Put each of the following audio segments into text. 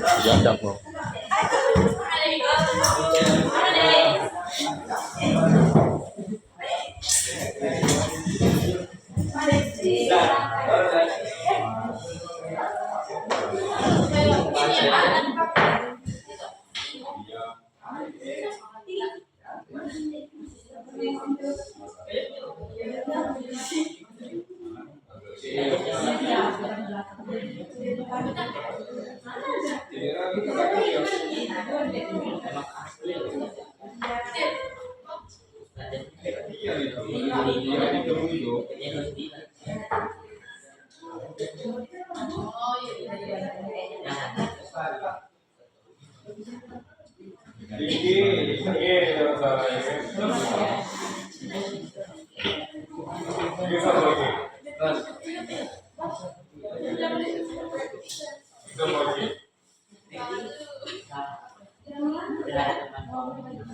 Janda po.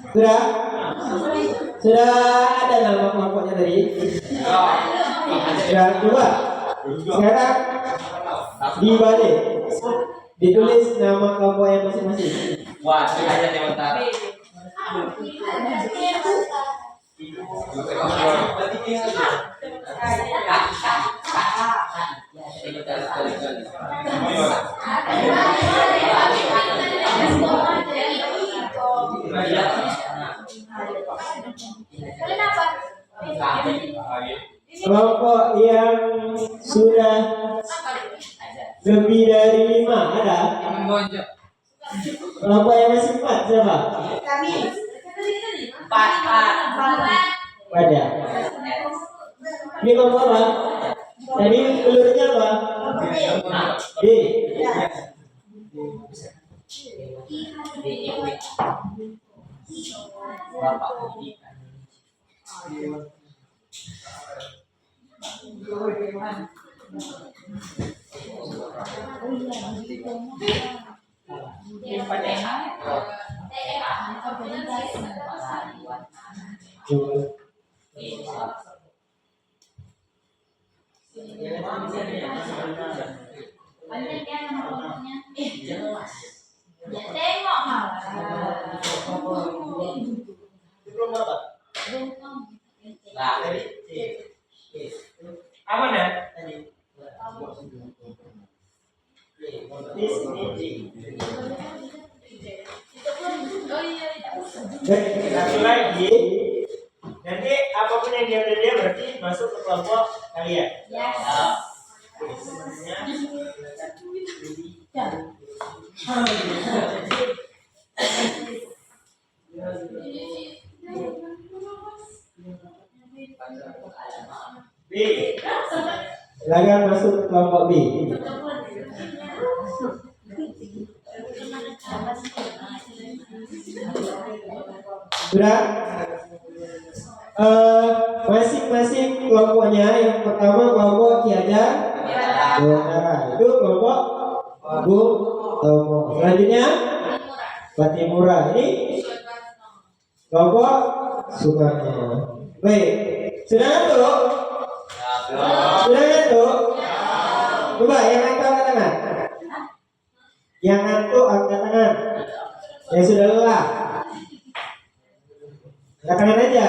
Sudah? Sudah ada nama kelompoknya tadi? Sudah, coba. Sekarang dibalik. Ditulis nama kelompoknya masing-masing. Wah, ini aja sebentar. Kelompok yang sudah lebih dari 5 ada? Kelompok yang masih 4 siapa? Kami. 4. Ada. Ini kelompok apa? Tadi telurnya apa? B. Aman ya? Satu lagi, nanti apapun yang diambil dia berarti masuk ke kelompok kalian. B. Silakan masuk ke kelompok B. Sudah? Masing-masing kelompoknya, yang pertama kelompok Ki Hajar Kebenaran, itu kelompok Bung Tomo. Selanjutnya Patimura, ini kelompok Soekarno. Baik, sudah ngantuk? Sudah ngantuk? Coba yang ngantuk angkat tangan. Yang ngantuk angkat tangan. Yang sudah lelah angkat tangan aja,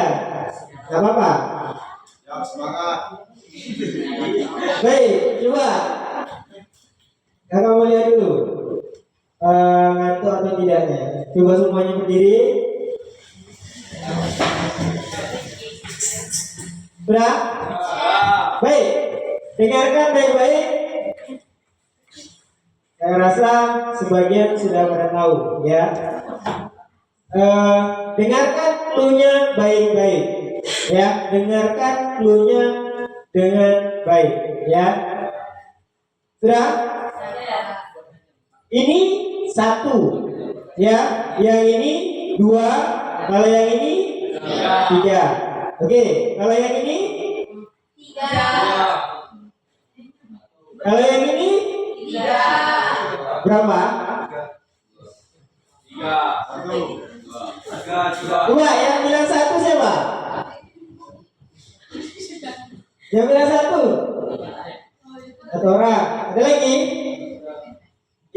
nggak apa-apa. Yang semangat. Baik, coba kakak mau lihat dulu ngantuk atau tidaknya. Coba semuanya berdiri. Sudah? Baik, dengarkan baik-baik. Saya rasa sebagian sudah pada tahu, ya. Dengarkan clue-nya baik-baik, ya. Dengarkan clue-nya dengan baik, ya. Sudah? Ini 1, ya. Yang ini 2. Kalau yang ini 3. Oke, kalau yang ini 3. Kalau yang ini 3. berapa? 3. Coba yang bilang 1 siapa? Yang bilang 1? Satu orang. Ada lagi?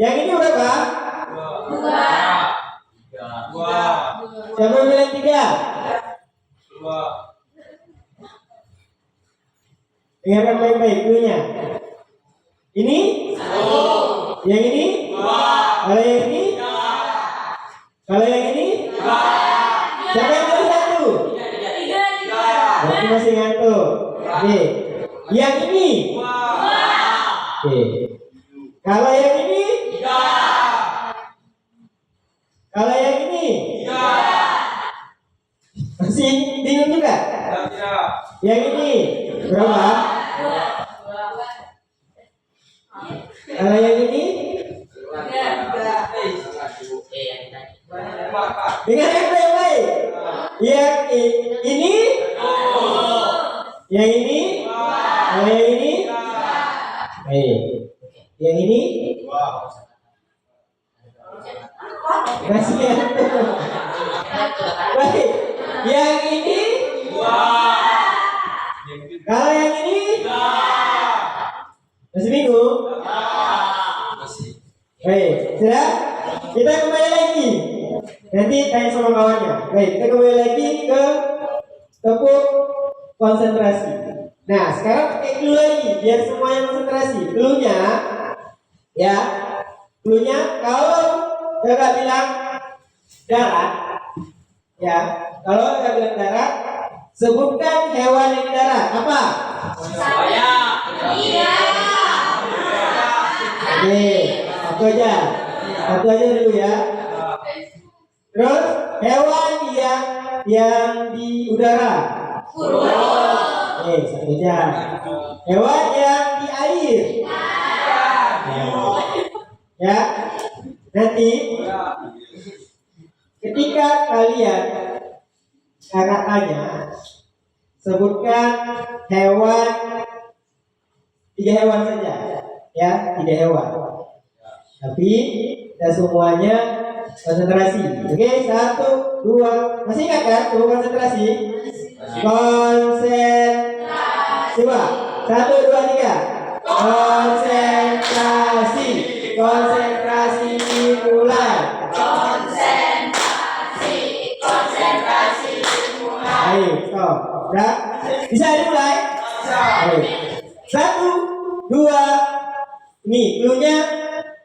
Yang ini berapa? Dua. Dua. Siapa yang bilang 3? Dua. Dengarkan baik-baik dulunya. Ini? Yang ini? Kalau yang ini? Kalau yang ini? Siapa yang tulis 1? Berarti masih ngantuk. Oke. Yang ini? Oke. Kalau yang ini? Kalau yang ini? Masih bingung juga? Yang ini berapa? Kalau yang ini? Dengarkan baik-baik. Yang ini? Yang ini? Kalau yang ini? Baik. Yang ini? Masih ya? Baik. Yang ini? Kalau yang ini? Masih bingung? Baik, sudah? Kita kembali lagi. Nanti tanya sama kawannya. Baik, kita kembali lagi ke tepuk konsentrasi. Nah, sekarang pakai clue lagi biar semuanya konsentrasi. Clue-nya ya. Clue-nya kalau Kakak bilang darat ya. Kalau Kakak bilang darat, sebutkan hewan yang di darat. Apa? Oke, satu aja dulu ya. Terus hewan yang di udara. Oke, satu aja. Hewan yang di air. Ya. Nanti ketika kalian kakak tanya, sebutkan hewan 3 hewan saja. Ya, 3 hewan. Tapi kita semuanya konsentrasi. Oke, 1, 2. Masih ingat kan? Tunggu konsentrasi. Konsentrasi. Coba. 1, 2, 3. Konsentrasi. Konsentrasi mulai. Ayo, stop. Udah? Bisa dimulai? Ayo. 1, 2. Ini clue-nya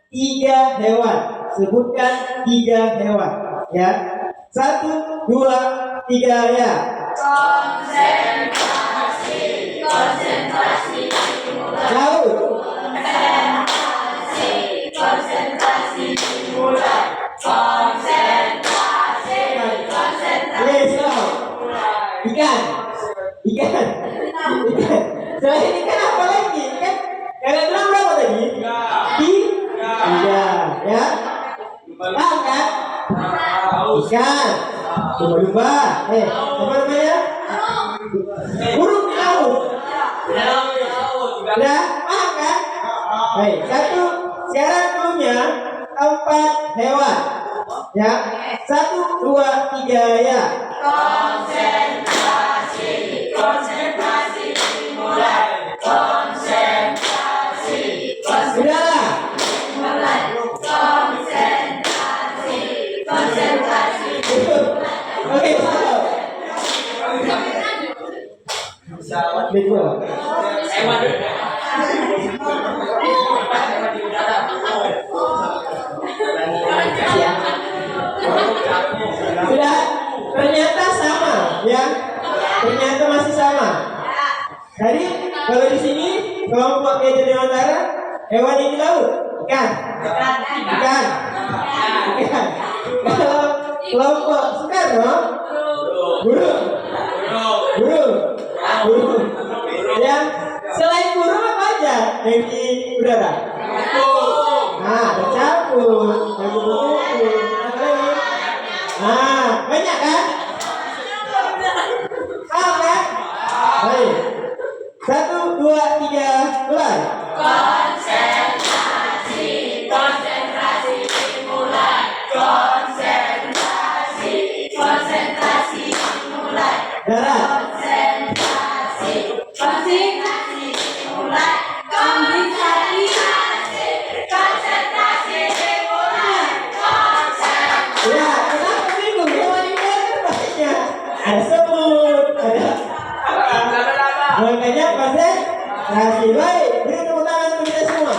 3 hewan. Sebutkan 3 hewan. Ya. 1, 2, 3 ya. Laut. Ikan. Selain ikan apa lagi? Kan kalian bilang berapa tadi? 3. Ya. Tahu kan? Ikan. Lumba-lumba. Apa namanya? Burung di laut. Udah paham kan? Baik, 1. Sekarang clue-nya 4 hewan. Ya. 1, 2, 3 ya. Sudahlah. Oke, stop. Sudah, ternyata sama ya. Ternyata masih sama. Jadi kalau di sini kelompok Gajah Dewantara, hewan yang di laut, ikan. Kalau kelompok Soekarno, burung. Yang selain burung apa aja yang di udara? Nah, tercampur, apa lagi? Nah, banyak kan? Paham kan? Baik. 1, 2, 3, mulai. ada semut, ada Lama-lama. makanya konsentrasi. Baik, beri tepuk tangan untuk kita semua.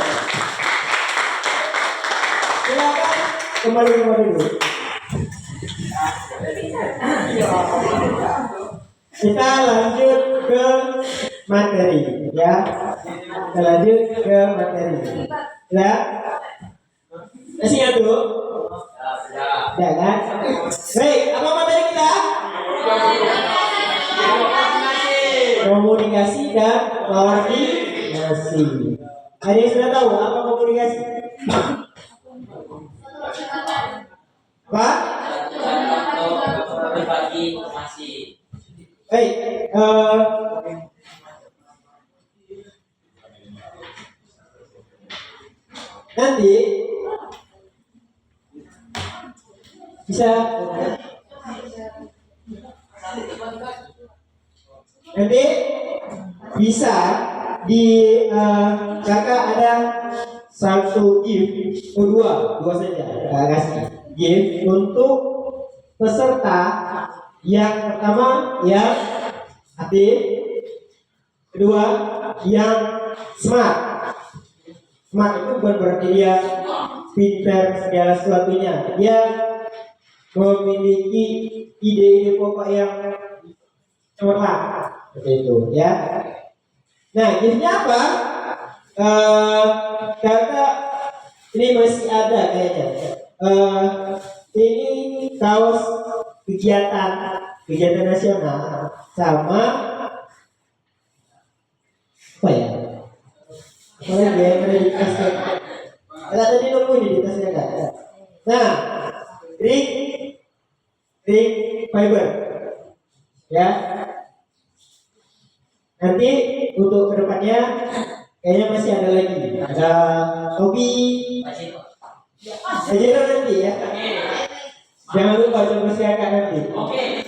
Silakan kembali ke rumah dulu. Kita lanjut ke materi, ya. Kita lanjut ke materi, ya. Masih ingat dulu? Ya kan? Baik, apa materi kita? Komunikasi dan koordinasi. Ada yang sudah tahu apa komunikasi? Apa? Berbagi informasi. Baik, nanti bisa di kakak ada satu gift, dua saja kakak kasih gift untuk peserta yang pertama yang aktif, kedua yang smart. Smart itu bukan berarti dia pintar segala sesuatunya, dia memiliki ide-ide pokok yang cemerlang seperti itu, ya. Nah, giftnya apa? Kakak ini masih ada kayaknya. Ini kaos kegiatan nasional sama apa ya? Apa lagi yang ada di tasnya? Ada tadi nemu di tasnya kan? Nah, ring fiber, ya. Nanti untuk kedepannya kayaknya masih ada lagi. Ada topi, aja nanti ya. Jangan lupa coba siapkan nanti. Oke.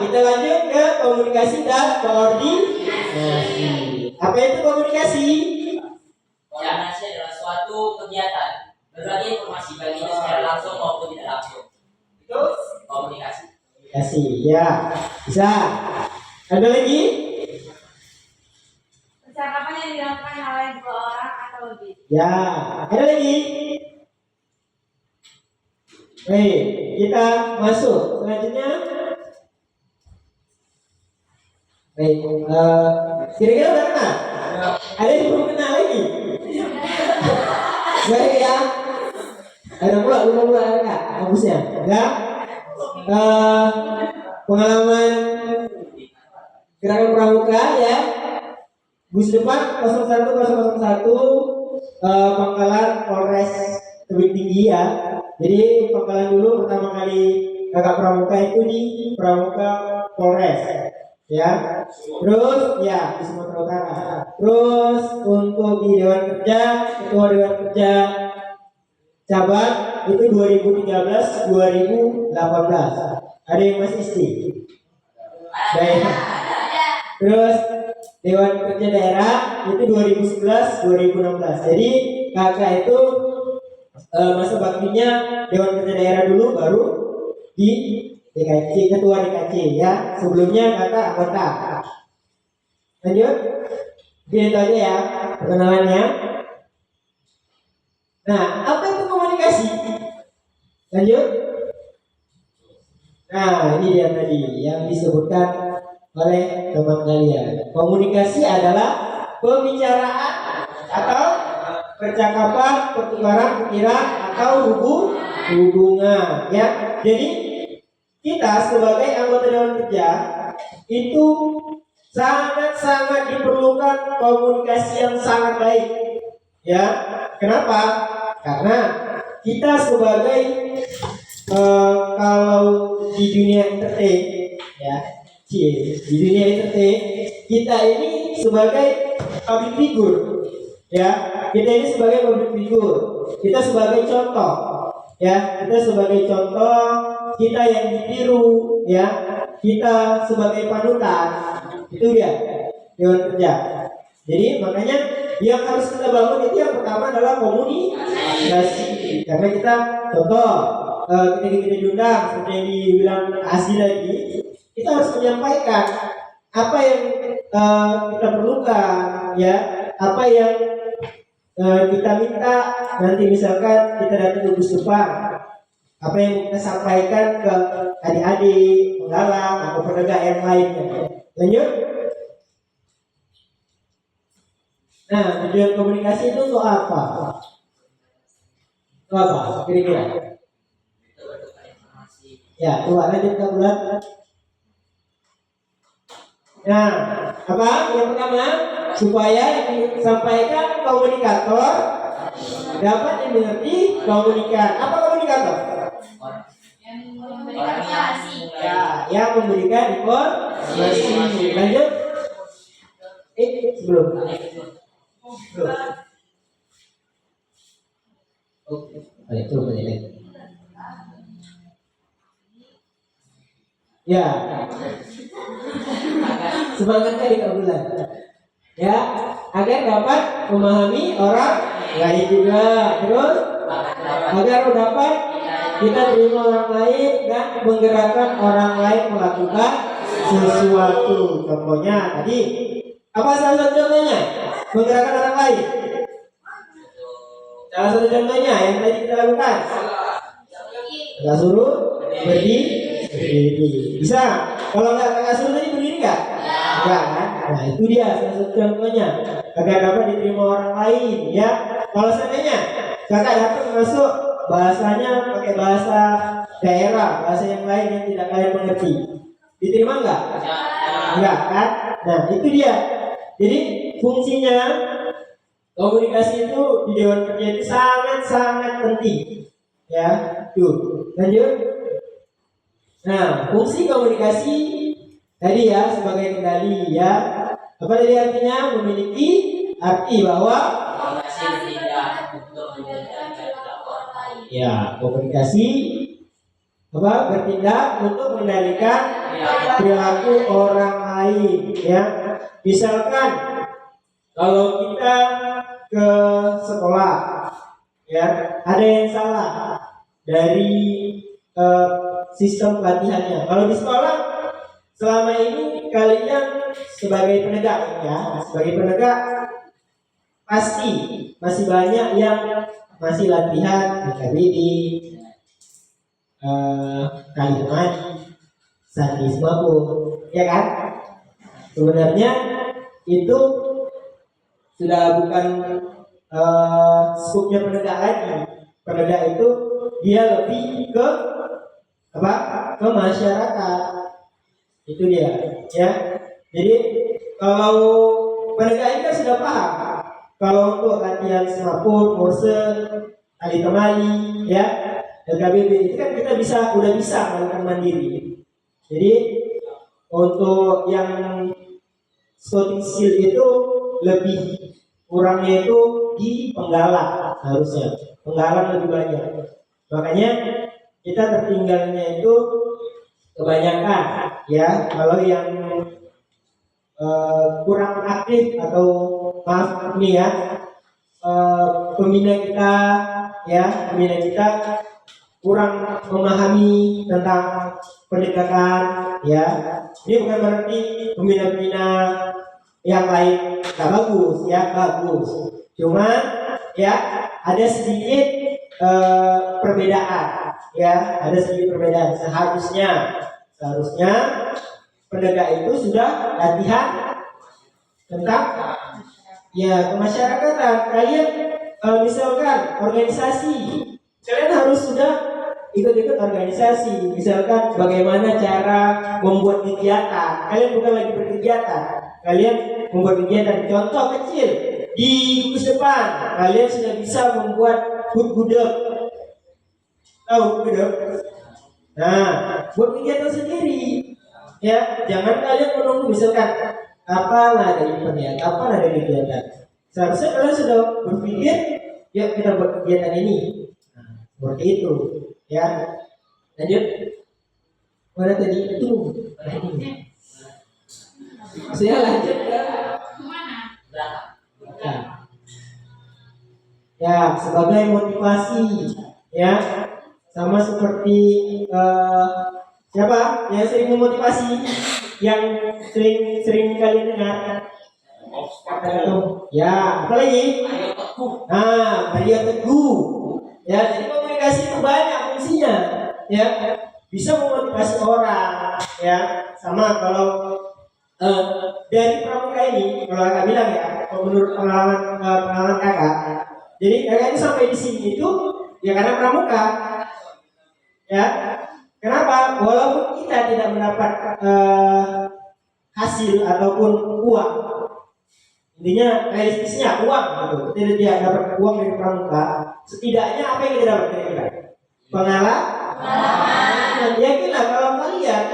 Kita lanjut ke komunikasi dan koordinasi. Apa itu komunikasi? Koordinasi adalah suatu kegiatan berbagi informasi baik itu secara langsung maupun tidak langsung. Itu komunikasi. Komunikasi, ya. Bisa. Ada lagi? Percakapan yang dilakukan oleh dua orang atau lebih. Ya. Ada lagi? Baik, kita masuk selanjutnya. Baik, kira-kira udah kenal? Ada yang belum kenal lagi? Baik ya. Ada belum ada nggak? Kampusnya? Enggak? Pengalaman gerakan pramuka ya. Bus depan 01001 Pangkalan Polres Tebing Tinggi ya. Jadi Pangkalan dulu pertama kali kakak pramuka itu di Pramuka Polres ya. Terus ya di Sumatera Utara. Terus untuk di Dewan Kerja, Ketua Dewan Kerja cabang itu 2013-2018. Ada yang masih istri? Baik. Terus Dewan Kerja Daerah itu 2011-2016. Jadi kakak itu masa baktinya Dewan Kerja Daerah dulu, baru di DKC, ketua DKC ya. Sebelumnya kakak anggota. Lanjut. Biar itu aja ya perkenalannya. Nah, apa itu komunikasi? Lanjut. Nah, ini dia tadi yang disebutkan oleh teman kalian. Komunikasi adalah pembicaraan atau percakapan, pertukaran pikiran atau hubungan ya. Jadi kita sebagai anggota Dewan Kerja itu sangat diperlukan komunikasi yang sangat baik ya. Kenapa? Karena kita sebagai kalau di dunia entertain ya, di dunia entertain kita ini sebagai public figure ya. Kita ini sebagai public figure, kita sebagai contoh ya, kita sebagai contoh, kita yang ditiru ya, kita sebagai panutan. Itu dia Dewan Kerja. Jadi makanya yang harus kita bangun itu yang pertama adalah komunikasi. Karena kita contoh ketika kita diundang seperti yang dibilang Asli tadi, kita harus menyampaikan apa yang kita perlukan, ya, apa yang kita minta nanti misalkan kita datang ke Gus Depan, apa yang kita sampaikan ke adik-adik, penggalang atau penegak yang lainnya. Lanjut. Nah, tujuan komunikasi itu untuk apa? Untuk apa? Kira-kira? Itu bertukar informasi. Ya, coba lanjut ke bulan. Nah, apa? Yang pertama, supaya yang disampaikan komunikator dapat dimengerti komunikan. Apa komunikator? Orang Yang orang memberikan informasi. Ya, yang memberikan informasi. Lanjut. Sebelum. Belum. Oke, baik, coba lagi. Ya, semangat kali Kak Bulan. Ya, agar dapat memahami orang lain juga. Terus, agar dapat kita terima orang lain dan menggerakkan orang lain melakukan sesuatu. Contohnya tadi, apa salah satu contohnya? Menggerakkan orang lain. Salah satu contohnya yang tadi kita lakukan. Kita suruh berdiri. Bisa? Kalau nggak suruh tadi berdiri nggak? Enggak kan? Nah itu dia salah satu contohnya agar dapat diterima orang lain, ya. Kalau seandainya kakak datang masuk bahasanya pakai bahasa daerah, bahasa yang lain yang tidak kalian mengerti, diterima nggak? Enggak kan? Nah itu dia. Jadi fungsinya komunikasi itu di Dewan Kerja itu sangat penting, ya. Tuh lanjut. Nah fungsi komunikasi tadi ya sebagai kendali, ya. Apa tadi artinya? Memiliki arti bahwa Komunikasi bertindak untuk mengendalikan perilaku orang lain. ya komunikasi apa bertindak untuk mengendalikan perilaku orang lain, ya. Misalkan kalau kita ke sekolah, ya, ada yang salah dari sistem pelatihannya. Kalau di sekolah selama ini kalian sebagai penegak, ya, sebagai penegak pasti masih banyak yang masih latihan KBD, kali mandi, sadisme pun, ya kan? Sebenarnya itu sudah bukan skupnya penegak lagi. Penegak itu dia lebih ke apa? Ke masyarakat. Itu dia, ya. Jadi kalau penegak ini kan sudah paham. Kalau untuk latihan semaput, morse, tali temali, ya, LKBB itu kan kita udah bisa melakukan mandiri. Jadi untuk yang scouting skill itu lebih kurangnya itu di penggalang, harusnya penggalang lebih banyak. Makanya kita tertinggalnya itu kebanyakan, ya. Kalau yang kurang aktif atau maaf nih ya, pembina kita kurang memahami tentang pendidikan, ya. Ini bukan berarti pembina-pembina yang lain tak bagus, ya, bagus. Cuma ya ada sedikit perbedaan, ya, ada sedikit perbedaan. Seharusnya penegak itu sudah latihan tentang ya kemasyarakatan. Kalian misalkan organisasi, kalian harus sudah ikut-ikut organisasi. Misalkan bagaimana cara membuat kegiatan. Kalian bukan lagi berkegiatan, kalian membuat kegiatan. Contoh kecil di Gus Depan, kalian sudah bisa membuat gudeg. Tahu gudeg? Nah, buat kegiatan sendiri. Ya, jangan kalian menunggu misalkan kapan ada event, ya, kapan ada kegiatan. Seharusnya kalian sudah berpikir, yuk kita buat kegiatan ini. Nah, seperti itu, ya. Lanjut. Mana tadi itu? Saya lanjut ke Belakang. ya sebagai motivasi, ya. sama seperti siapa yang sering memotivasi, yang sering kalian dengar kata itu ya, apa lagi? Mario Teguh ya. Jadi komunikasi itu banyak fungsinya ya, bisa memotivasi orang ya. Sama kalau dari pramuka ini, kalau kakak bilang ya, kalau menurut pengalaman kakak, jadi kakak ini sampai di sini itu ya karena pramuka ya. Kenapa? Walaupun kita tidak mendapat hasil ataupun uang, intinya realistisnya uang gitu, kita tidak dapat uang dari pramuka, setidaknya apa yang kita dapat kira-kira? Pengalaman. Yakinlah kalau kalian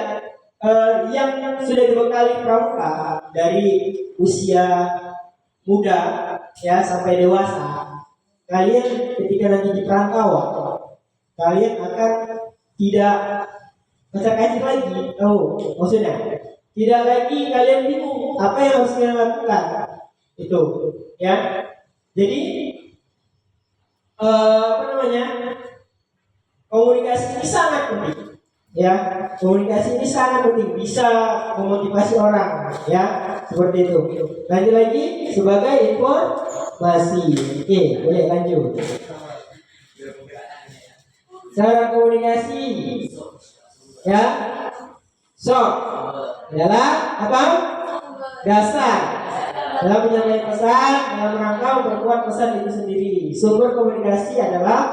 yang sudah dibekali pramuka dari usia muda ya sampai dewasa, kalian ketika nanti di perantauan, kalian akan tidak kacak-kacik lagi. Maksudnya tidak lagi kalian bingung apa yang harus kalian lakukan itu ya. Jadi komunikasi ini sangat penting ya. Komunikasi ini sangat penting, bisa memotivasi orang ya, seperti itu. Lanjut lagi sebagai informasi. Oke, boleh lanjut. Cara komunikasi ya, adalah apa? Dasar dalam menyampaikan pesan, dalam rangka memperkuat pesan itu sendiri. Sumber komunikasi adalah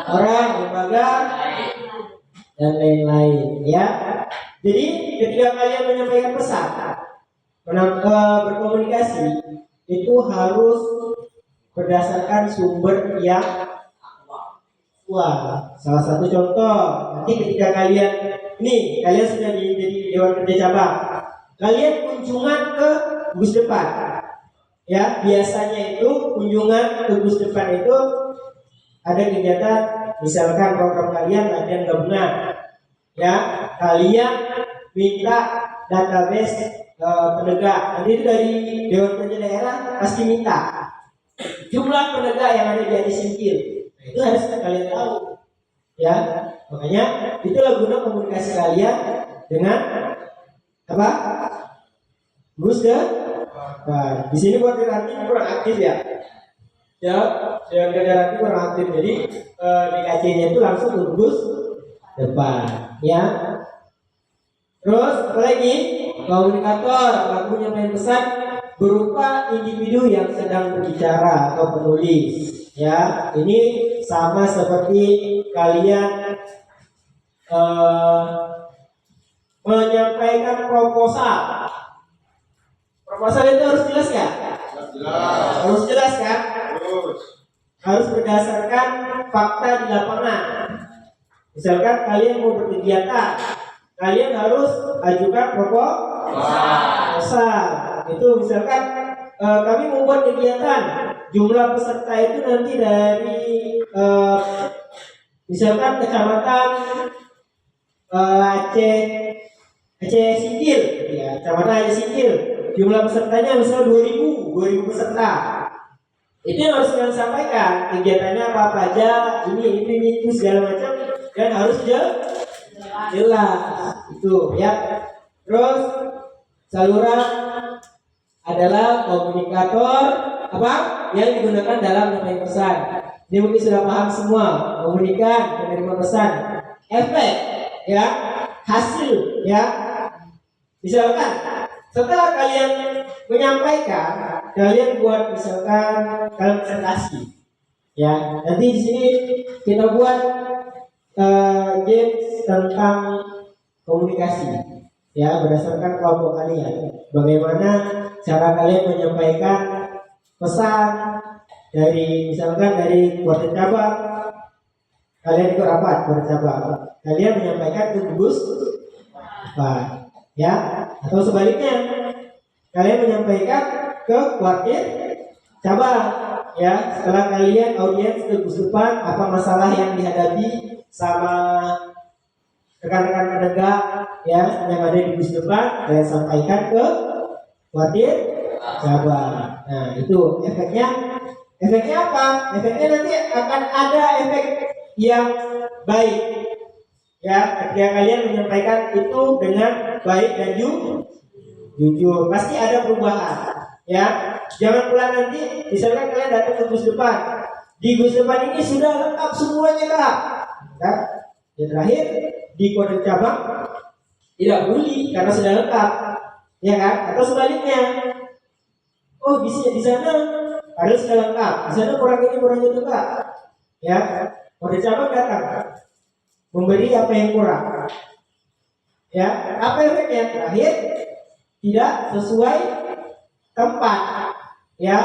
orang, lembaga, dan lain-lain ya. Jadi ketika kalian menyampaikan pesan, berkomunikasi itu harus berdasarkan sumber yang kuat. Salah satu contoh, nanti ketika kalian sudah jadi Dewan Kerja Cabang, kalian kunjungan ke bus depan ya. Biasanya itu kunjungan ke bus depan itu ada kegiatan, misalkan program kalian latihan gabungan ya, kalian minta database penegak. Nanti itu dari Dewan Kerja Daerah pasti minta jumlah penegak yang ada di Adi Singkil. Itu harus kalian tahu ya. Makanya itulah guna komunikasi kalian dengan apa? Gus depan. Di sini buat nanti kurang aktif ya. Ya, yang nanti kurang aktif. Jadi di KC-nya itu langsung ke Gus depan ya. Terus apalagi? Komunikator pelaku menyampaikan pesan berupa individu yang sedang berbicara atau penulis ya. Ini sama seperti kalian menyampaikan proposal. Proposal itu harus jelas ya? Harus jelas kan? Harus berdasarkan fakta di lapangan. Misalkan kalian mau berkegiatan, kalian harus ajukan proposal. Itu misalkan kami membuat kegiatan, jumlah peserta itu nanti dari misalkan kecamatan Aceh Singkil ya, kecamatan Aceh Singkil, jumlah pesertanya misalnya 2000 peserta. Itu yang harus kalian sampaikan, kegiatannya apa aja, ini segala macam, dan harus jelas itu ya. Terus saluran adalah komunikator apa yang digunakan dalam menyampaikan pesan. Ini mungkin sudah paham semua, komunikan, penerima pesan, efek ya, hasil ya. Misalkan setelah kalian menyampaikan, kalian buat misalkan kalian presentasi ya. Nanti di sini kita buat games tentang komunikasi ya, berdasarkan kelompok kalian. Bagaimana cara kalian menyampaikan pesan dari misalkan dari kuartet cabang, kalian ikut rapat kuartet cabang, kalian menyampaikan ke gugus ya, atau sebaliknya kalian menyampaikan ke kuartet cabang ya. Setelah kalian audiens ke gugus depan, apa masalah yang dihadapi sama rekan-rekan penegak ya yang ada di gugus depan, kalian sampaikan ke kuartet cabang. Nah itu efeknya apa? Efeknya nanti akan ada efek yang baik. Ya, ketika kalian menyampaikan itu dengan baik dan jujur, pasti ada perubahan. Ya, jangan pula nanti misalkan kalian datang ke gus depan, di gus depan ini sudah lengkap semuanya kak. Ya, yang terakhir di kode cabang tidak bully karena sudah lengkap, ya kan? Atau sebaliknya, oh bisa di sana harus sudah lengkap, di sana kurang ini kurang itu kak. Ya, kode cabang datang memberi apa yang kurang. Ya, apa efeknya? Terakhir tidak sesuai tempat. Ya,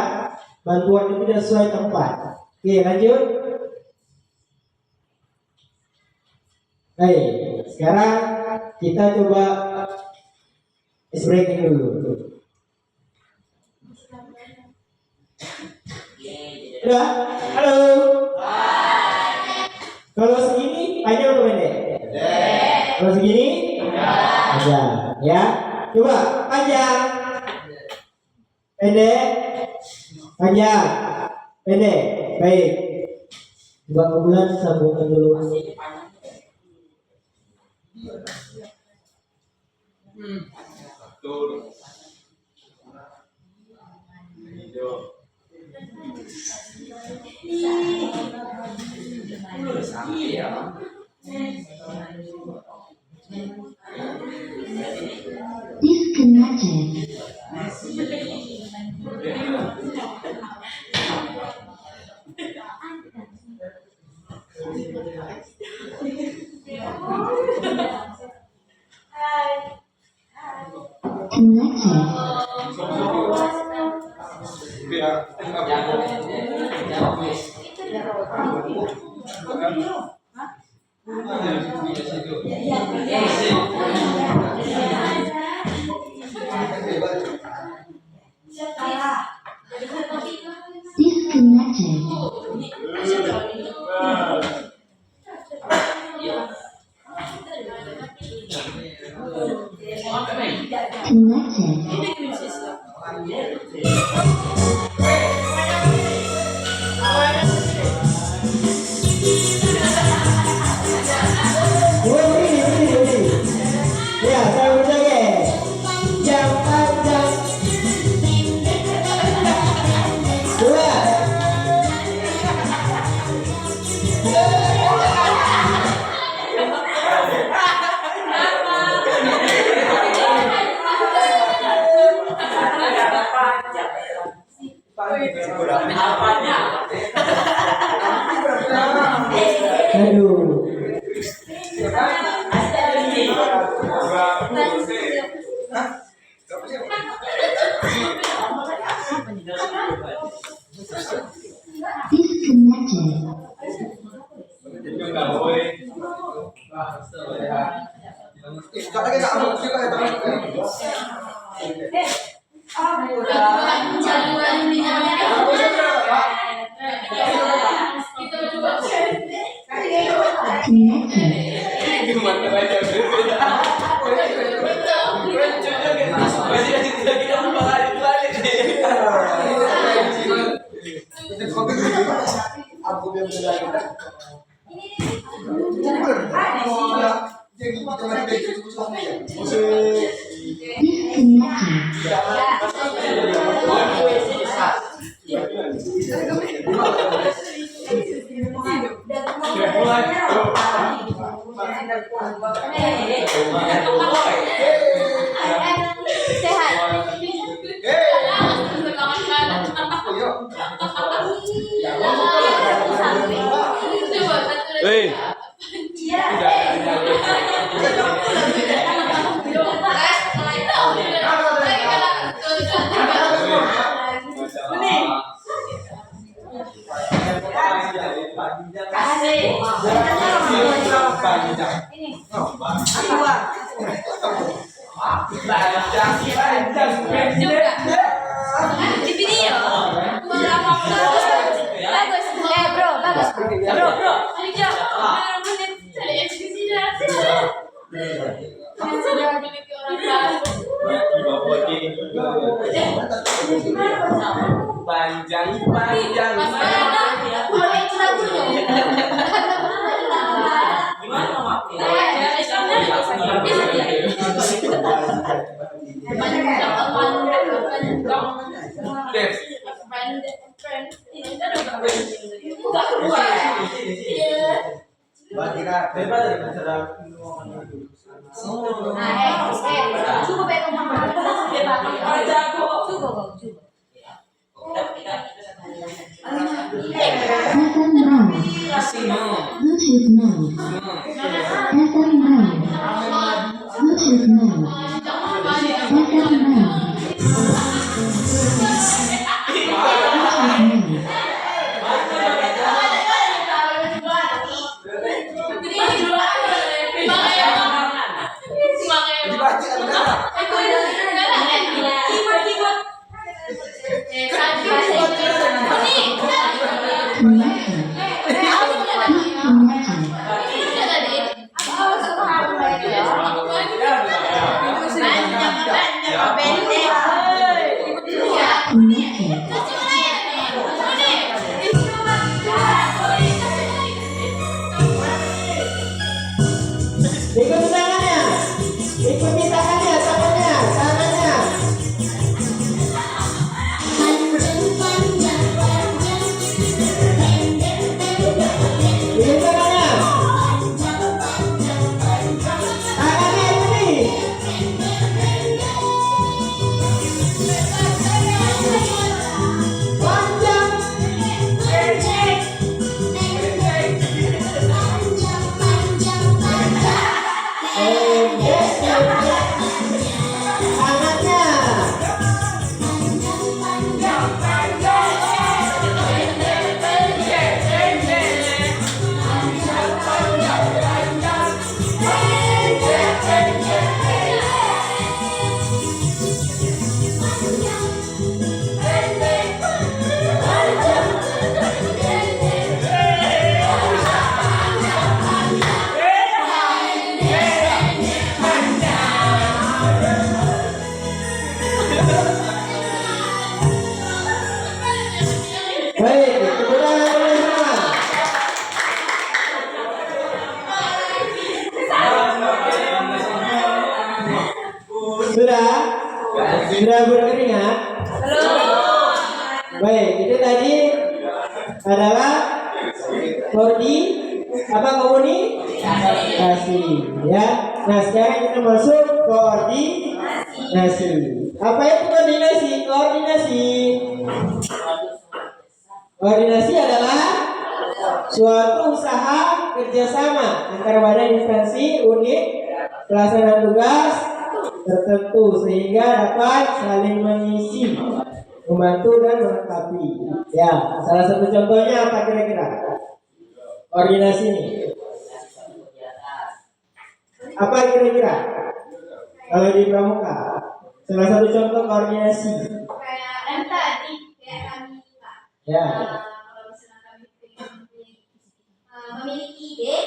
bantuan itu tidak sesuai tempat. Oke, lanjut. Baik, sekarang kita coba ice breaking dulu. Udah, halo. Kalau segini panjang atau pendek? Kalau segini? Panjang. Ya, coba panjang, pendek, panjang, pendek. Baik. Coba kemudian sambungkan dulu. Disconnected. Ya, saya berjaga. Jam panjang. Dua. Aduh. Di video. Bagus. Bro, bagus. Bro. Hijau. Rambutnya dari ekspresi Kan sudah memiliki orang baru. Panjang. Mas, boleh curhat dulu. Cukup itu mama. Cukup. FM mode. Bluetooth mode. FM mode. Bluetooth mode. FM mode. Ikuti tangannya. Ikuti tangannya, tangannya. Ikuti tangannya. Tangannya ikuti. Panjang. Baik, tepuk tangan dulu semua. Sudah berkeringat? Baik, itu tadi adalah komunikasi, ya. Nah, sekarang kita masuk koordinasi. Apa itu koordinasi? Koordinasi adalah suatu usaha kerjasama antara badan instansi, unit, pelaksanaan tugas tertentu sehingga dapat saling mengisi, membantu dan melengkapi. Ya, salah satu contohnya apa kira-kira? Koordinasi ini. Apa kira-kira? Kalau di pramuka, salah satu contoh koordinasi. Kayak yang tadi kayak kami Pak. Ya. Kalau misalnya kami memiliki ide,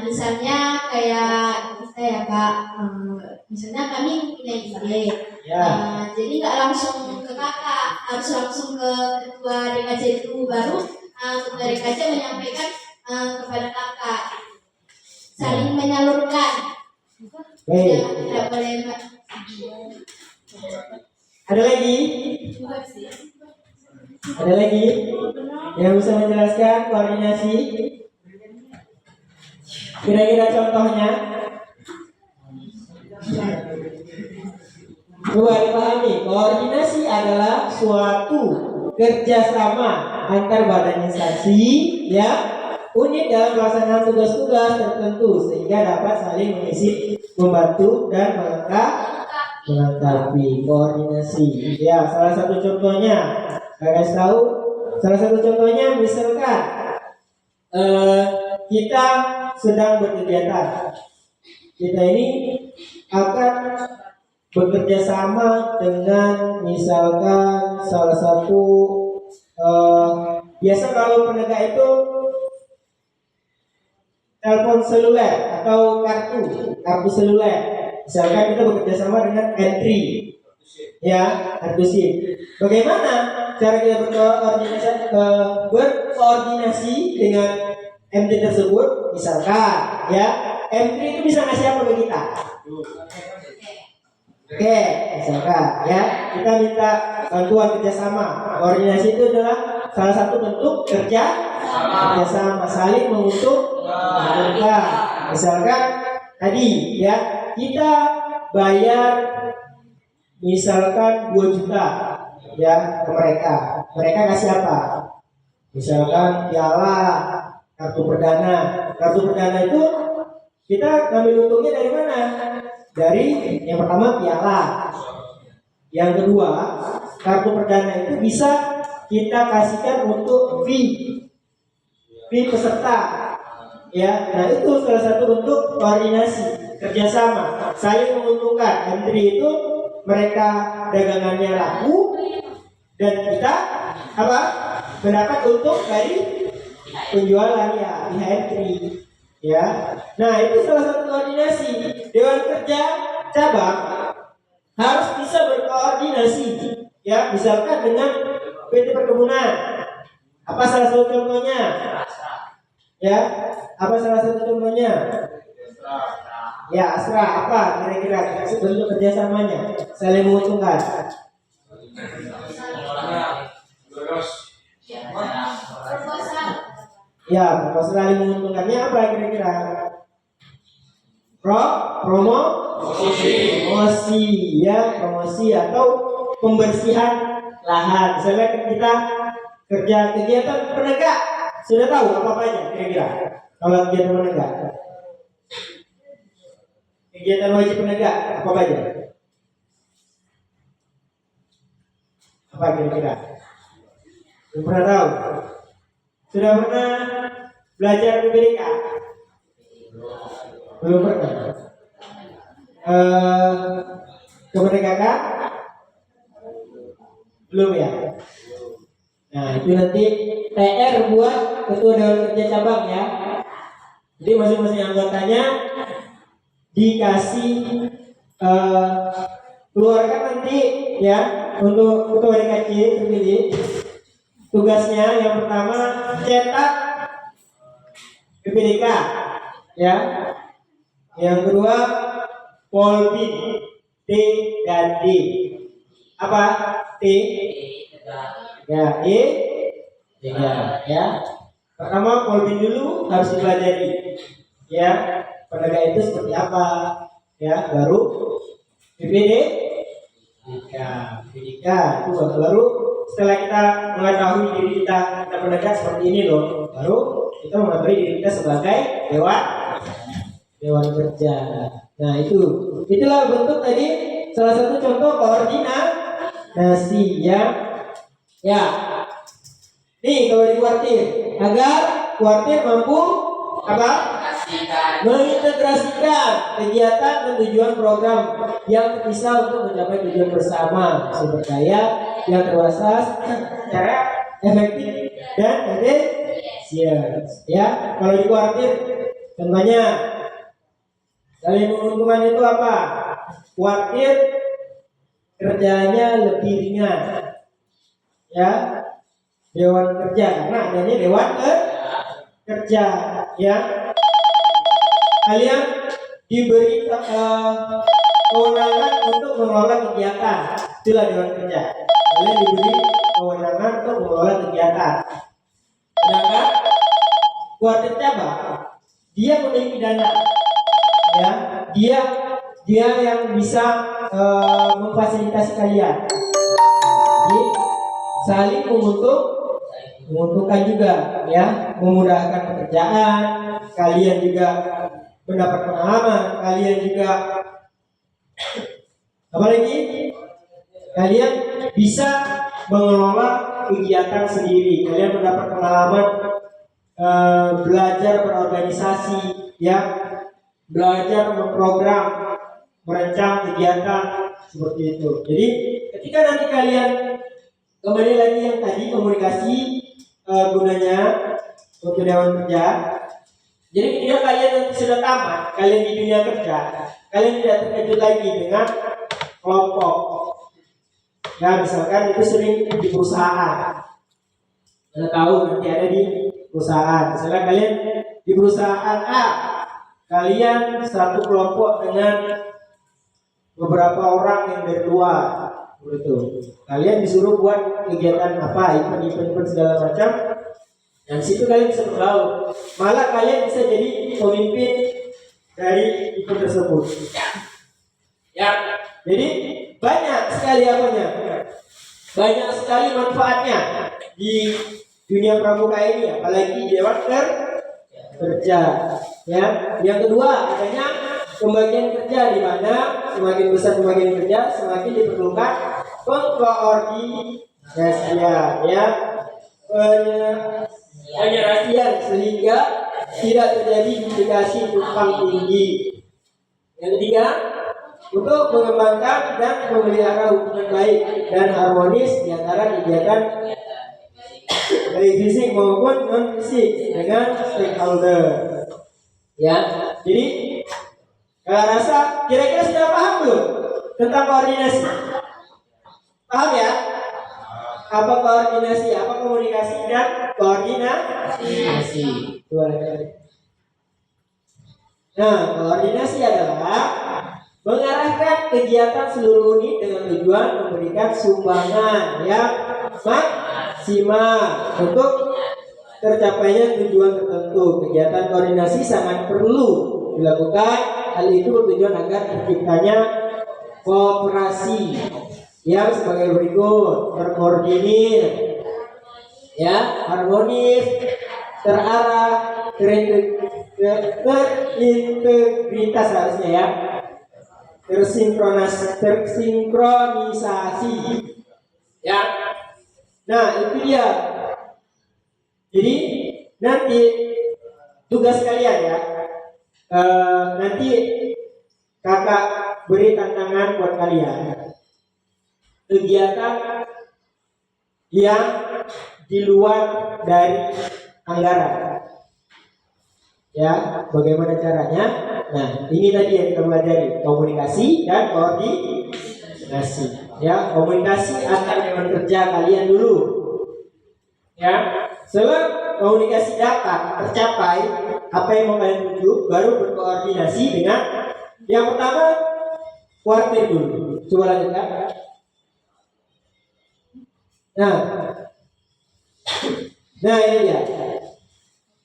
misalnya kayak kita ya Pak, misalnya kami punya ide, jadi nggak langsung ke kakak, harus langsung ke ketua DKJ itu baru ketua DKJ menyampaikan kepada kakak, saling menyalurkan. Baik. Tidak boleh Pak. Ada lagi? Ada lagi yang bisa menjelaskan koordinasi? Kira-kira contohnya? Coba dipahami, koordinasi adalah suatu kerjasama antar badan instansi, ya, unit dalam pelaksanaan tugas-tugas tertentu sehingga dapat saling mengisi, membantu dan melengkapi. Koordinasi. Ya, salah satu contohnya, saya kasih tahu. Salah satu contohnya misalkan kita sedang berkegiatan. Kita ini akan bekerja sama dengan misalkan salah satu biasa kalau penegak itu telepon seluler atau kartu seluler. Misalkan kita bekerja sama dengan entry, ya, kartu SIM. Bagaimana cara kita berkoordinasi dengan MT tersebut? Misalkan, ya, entry itu bisa ngasih apa ke kita? Oke, misalkan, ya, kita minta bantuan kerjasama. Koordinasi itu adalah salah satu bentuk kerjasama, saling menguntungkan. Misalkan tadi ya, kita bayar misalkan 2 juta ya ke mereka kasih apa? Misalkan piala, kartu perdana itu kita ngambil untungnya dari mana? Dari yang pertama piala, yang kedua kartu perdana itu bisa kita kasihkan untuk fee peserta ya. Nah itu salah satu bentuk koordinasi, kerjasama, saling menguntungkan. Entry itu mereka dagangannya laku dan kita apa? Mendapat untung dari penjualan ya, di entry ya. Nah itu salah satu koordinasi. Dewan Kerja cabang harus bisa berkoordinasi ya, misalkan dengan PT Perkebunan. Apa salah satu contohnya? Ya, apa salah satu contohnya? Ya, Astra. Apa kira-kira bentuk kerjasamanya? Saling menguntungkan. Ya, proposal saling menguntungkannya apa kira-kira? Promosi ya, promosi atau pembersihan lahan. Misalnya kita kerja kegiatan penegak, sudah tahu apa aja kira-kira kalau kegiatan penegak? Kegiatan wajib penegak apa aja? Apa kira-kira? Belum pernah tahu? Sudah pernah belajar PPDK? Belum pernah. Kemerdekaan? Belum ya? Nah itu nanti TR buat ketua Dewan Kerja cabang ya. Jadi masing-masing anggotanya dikasih keluarkan nanti ya untuk ketua DKC terpilih. Tugasnya yang pertama cetak PPDK ya. Yang kedua Polbin T dan D. Apa? T ya, E ya. Pertama Polbin dulu harus dipelajari ya, penegak itu seperti apa ya, baru PPDK itu baru setelah kita mengetahui diri kita penegak seperti ini loh, baru kita mengetahui diri kita sebagai Dewan Kerja. Nah itulah bentuk tadi salah satu contoh koordinasi ya. Nih kalau di kuartir, agar kuartir mampu apa? Mengintegrasikan kegiatan dan tujuan program yang terpisah untuk mencapai tujuan bersama, sumber daya yang terbatas, cara efektif dan efisien. Ya, kalau di kuartir, contohnya saling menguntungkan itu apa? Kuartir kerjanya lebih ringan, ya. Dewan Kerja karena adanya Dewan Kerja, ya. Kalian diberi kewenangan untuk mengelola kegiatan, itulah Dewan Kerja. Kalian diberi kewenangan untuk mengelola kegiatan. Sedangkan kuartir cabang dia memiliki dana, ya. Dia yang bisa memfasilitasi kalian. Jadi saling menguntungkan juga, ya, memudahkan pekerjaan. Kalian juga mendapat pengalaman, kalian juga apalagi kalian bisa mengelola kegiatan sendiri. Kalian mendapat pengalaman belajar berorganisasi, ya, belajar memprogram, merancang kegiatan seperti itu. Jadi ketika nanti kalian kembali lagi yang tadi komunikasi gunanya untuk Dewan Kerja. Jadi ketika kalian nanti sudah tamat, kalian di dunia kerja, kalian tidak terkejut lagi dengan kelompok. Ya, misalkan itu sering di perusahaan. Anda tahu nanti ada di perusahaan. Misalnya kalian di perusahaan A, kalian satu kelompok dengan beberapa orang yang dari luar. Betul. Kalian disuruh buat kegiatan apa, event segala macam. Dan situ kalian bisa bergaul. Malah kalian bisa jadi pemimpin dari event tersebut. Ya. Jadi banyak sekali apanya. Banyak sekali manfaatnya di dunia pramuka ini, apalagi di dewan kerja. Ya. Yang kedua, adanya pembagian kerja, di mana semakin besar pembagian kerja, semakin diperlukan pengkoordinasian, ya, penyelesaian, sehingga tidak terjadi duplikasi tumpang tindih. Yang ketiga, untuk mengembangkan dan memelihara hubungan baik dan harmonis di antara kegiatan baik fisik maupun non fisik dengan stakeholder. Ya, jadi kalau rasa kira-kira sudah paham belum tentang koordinasi? Paham ya? Apa koordinasi, apa komunikasi dan koordinasi? Nah, koordinasi adalah mengarahkan kegiatan seluruh unit dengan tujuan memberikan sumbangan yang maksimal untuk tercapainya tujuan tertentu. Kegiatan koordinasi sangat perlu dilakukan. Hal itu bertujuan agar terciptanya kooperasi yang sebagai berikut: terkoordinir, ya, harmonis, terarah, terintegritas harusnya, ya, tersinkronisasi, ya. Nah, itu dia. Jadi nanti tugas kalian, ya, nanti kakak beri tantangan buat kalian, kegiatan yang di luar dari anggaran. Ya, bagaimana caranya? Nah, ini tadi yang kita pelajari, komunikasi dan koordinasi. Ya, komunikasi antar dewan kerja kalian dulu. Ya, setelah komunikasi dapat tercapai apa yang mau kalian tuju, baru berkoordinasi dengan yang pertama kuartir dulu. Coba lanjutkan. Nah ini dia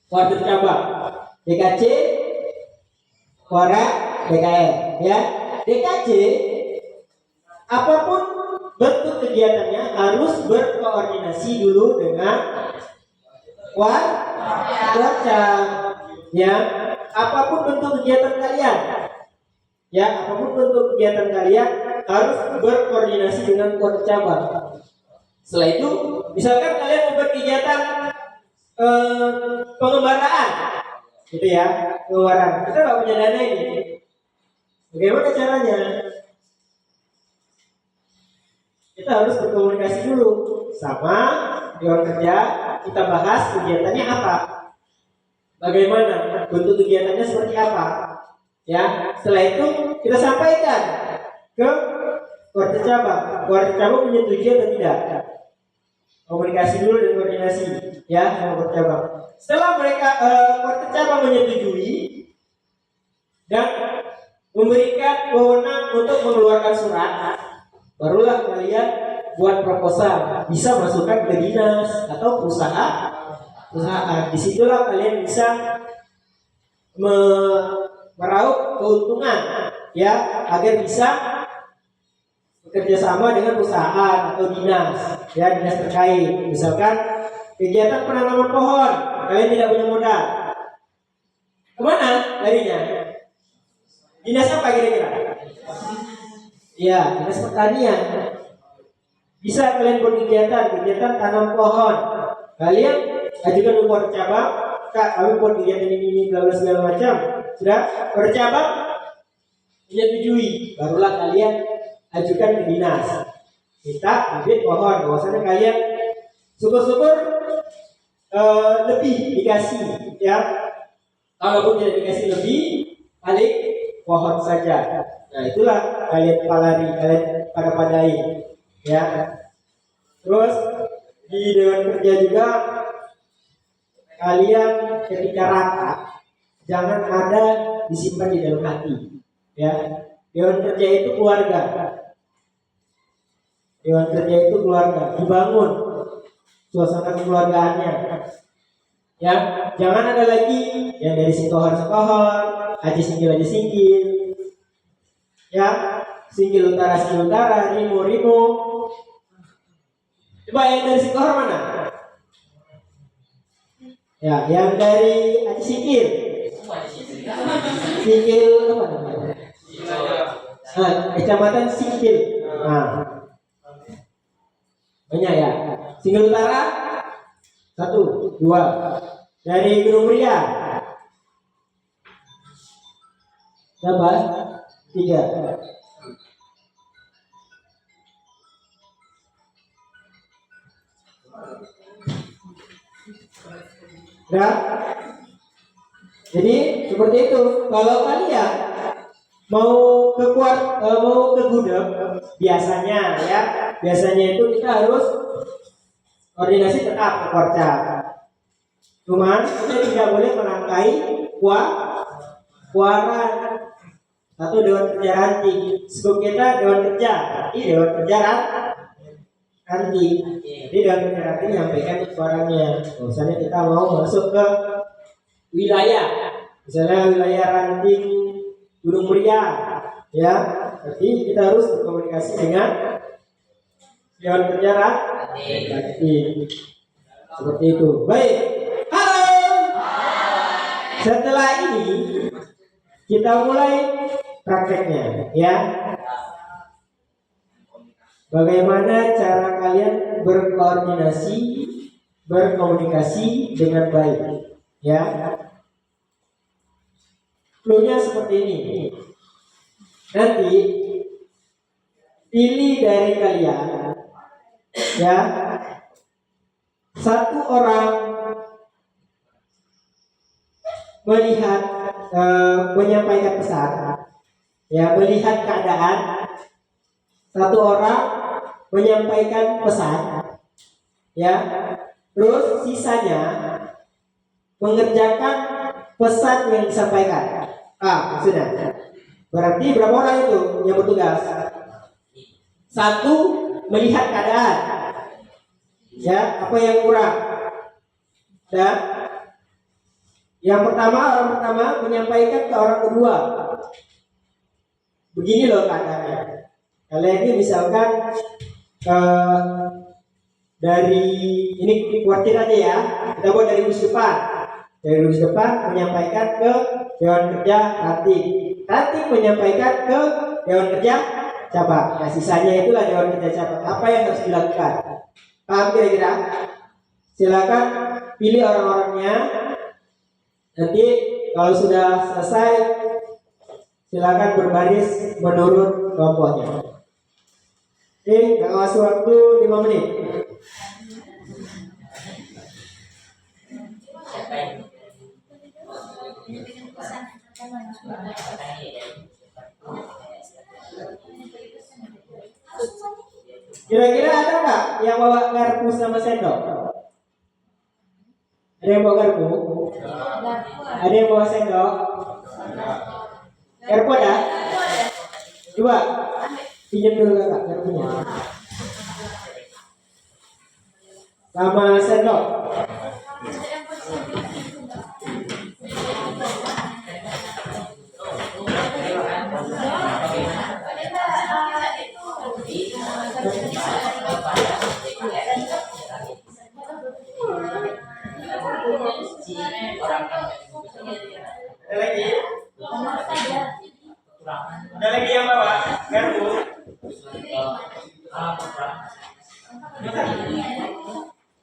kuartir cabang. DKC, Kuara, DKR, ya. DKC, apapun bentuk kegiatannya harus berkoordinasi dulu dengan Kuarca, ya. Apapun bentuk kegiatan kalian, ya, apapun bentuk kegiatan kalian harus berkoordinasi dengan Kuarca cabang. Setelah itu, misalkan kalian membuat kegiatan pengembaraan, gitu ya, pengeluaran. Kita nggak punya dana ini. Bagaimana caranya? Kita harus berkomunikasi dulu sama dewan kerja. Kita bahas kegiatannya apa, bagaimana bentuk kegiatannya seperti apa. Ya, setelah itu kita sampaikan ke kuartir cabang. Kuartir cabang menyetujui atau tidak? Komunikasi dulu dan koordinasi, ya, sama kuartir cabang. Setelah mereka kuartir cabang menyetujui dan memberikan wewenang untuk mengeluarkan surat, barulah kalian buat proposal, bisa masukkan ke dinas atau perusahaan. Disitulah kalian bisa meraup keuntungan, ya, agar bisa bekerja sama dengan perusahaan atau dinas, ya, dinas terkait. Misalkan kegiatan penanaman pohon, kalian tidak punya modal, kemana larinya? Dinas apa kira-kira? Ya, dinas pertanian. Bisa kalian buat kegiatan tanam pohon. Kalian ajukan ke kuartir cabang, Kak, kami buat kegiatan ini bla bla segala macam. Sudah, kuartir cabang menyetujui, barulah kalian ajukan ke dinas. Kita bibit pohon, bahwasanya kalian syukur-syukur lebih dikasih, ya. Kalaupun tidak dikasih lebih, balik pohon saja. Nah, itulah kalian palari, kalian padai, ya. Terus di dewan kerja juga kalian ketika rapat jangan ada disimpan di dalam hati, ya. Dewan kerja itu keluarga. Dewan kerja itu keluarga, dibangun suasana kekeluargaannya. Ya, jangan ada lagi yang dari Singkohor, Aceh Singgil, ya, Singgil Utara, Rimo. Coba yang dari Singkohor mana? Ya, yang dari Aceh Singgil apa namanya? Kecamatan Singgil. Nah, banyak ya. Singgil Utara 1, 2. Dari Gunung Muria berapa? 3. Nah, jadi seperti itu. Kalau kalian mau ke gudang, biasanya itu kita harus koordinasi tetap ke Korca. Cuman kita tidak boleh merangkai kuaran atau dewan kerja ranting. Sebab kita dewan kerja, dewan kerja ranting. Jadi dewan kerja ranting menyampaikan suaranya. Misalnya kita mau masuk ke wilayah, misalnya wilayah ranting Gunung Muria, ya, berarti kita harus berkomunikasi dengan dewan kerja ranting. Seperti itu. Baik. Setelah ini kita mulai prakteknya, ya. Bagaimana cara kalian berkomunikasi dengan baik, ya. Flow-nya seperti ini. Nanti pilih dari kalian, ya, satu orang menyampaikan pesan, ya, melihat keadaan. Satu orang menyampaikan pesan, ya, terus sisanya mengerjakan pesan yang disampaikan. Sudah. Berarti berapa orang itu yang bertugas? 1 melihat keadaan, ya, apa yang kurang. Dan orang pertama menyampaikan ke orang kedua, begini loh keadaannya. Kalian ini misalkan dari ini kuartir aja ya, kita buat dari lulus depan menyampaikan ke dewan kerja ranting menyampaikan ke dewan kerja cabang. Nah, sisanya itulah dewan kerja cabang. Apa yang harus dilakukan? Paham kira-kira? Silakan pilih orang-orangnya. Nanti kalau sudah selesai, silakan berbaris menurut kelompoknya. Oke, kasih waktu 5 menit. Kira-kira ada nggak yang bawa garpu sama sendok? Ada yang bawa garpu? Ada yang bawa sendok? Garpu ada? Coba pinjam dulu kakak garpunya. Sama sendok. Ada lagi yang bawa garpu?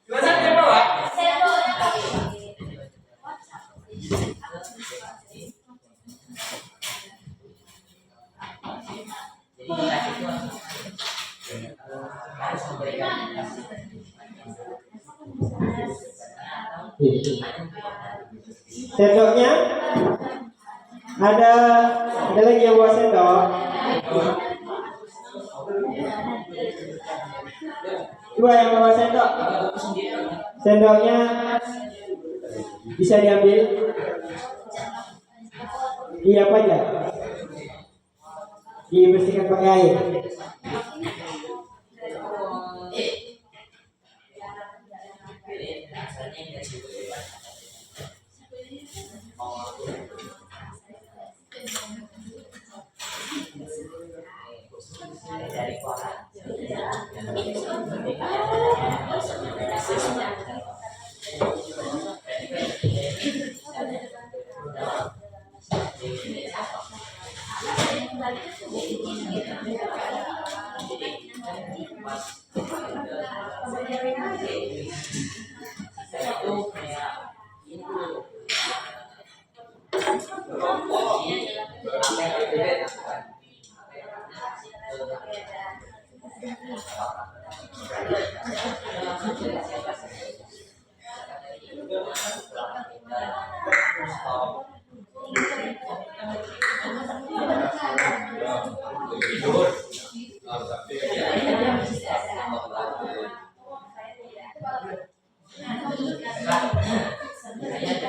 Cuma satu yang bawa? Sendoknya ada lagi yang bawa sendok. Coba yang bawa sendok. Sendoknya bisa diambil. Iya apa aja? Dibersihkan pakai air. Asalnya dari buku mau aku dari koran. Itu kayak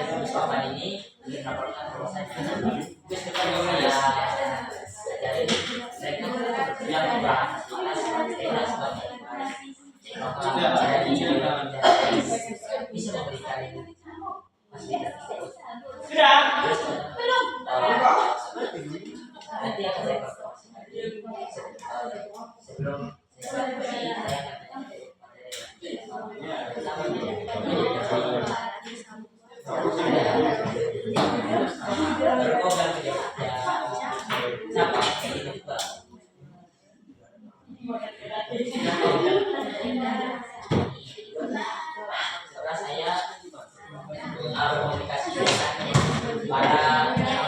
itu papan ini dilaporkan bahwasanya dari mereka yang membahas bisa memberikan Sudah. nanti akan saya informasi sebelum setelah saya komunikasi dengan para anggota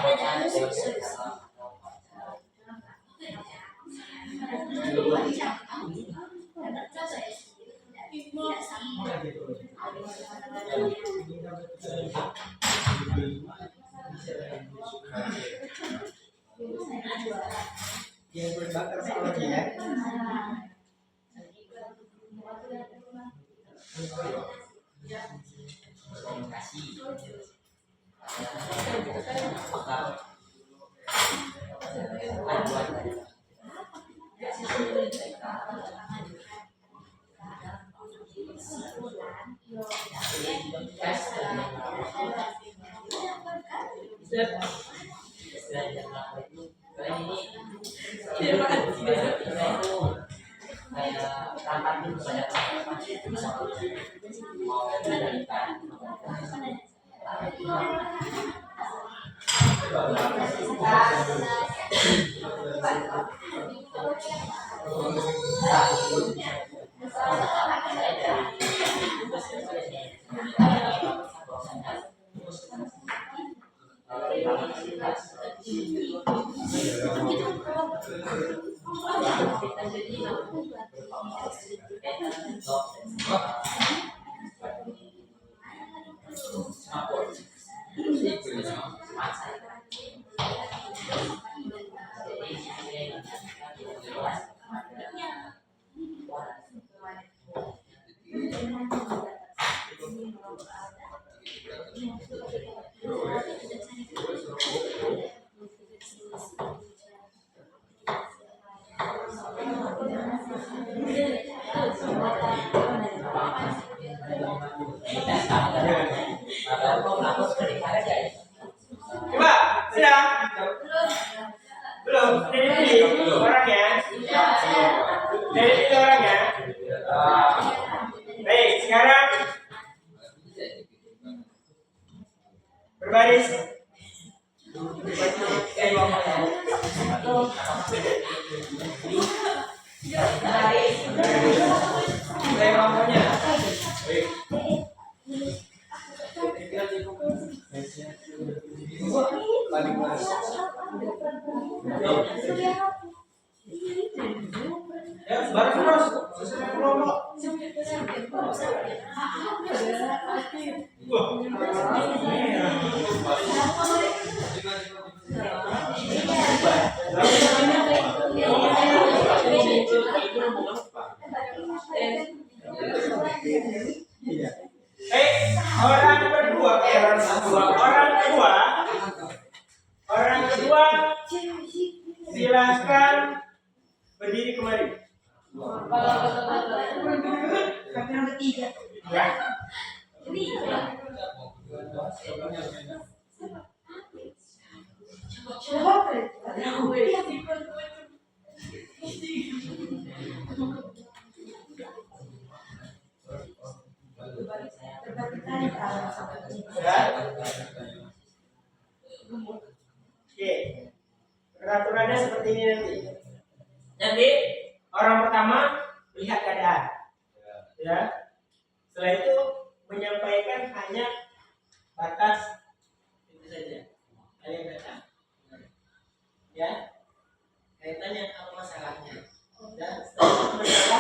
Yang berbakar soalnya ya. komunikasi apakah kayak rapat dulu pada mau diberikan Coba, sudah. Belum. Dari pilih orangnya. Dari pilih orangnya. Baik, sekarang berbaris. Saya ngomongnya. Ya, bareng terus. Sesuai kelompok. Orang kedua silakan berdiri kembali. Ya. Oke, peraturannya seperti ini nanti. Jadi orang pertama melihat keadaan, ya. Setelah itu menyampaikan hanya batas itu saja. Kalian baca, ya. Kaitannya apa masalahnya? Dan setelah itu mereka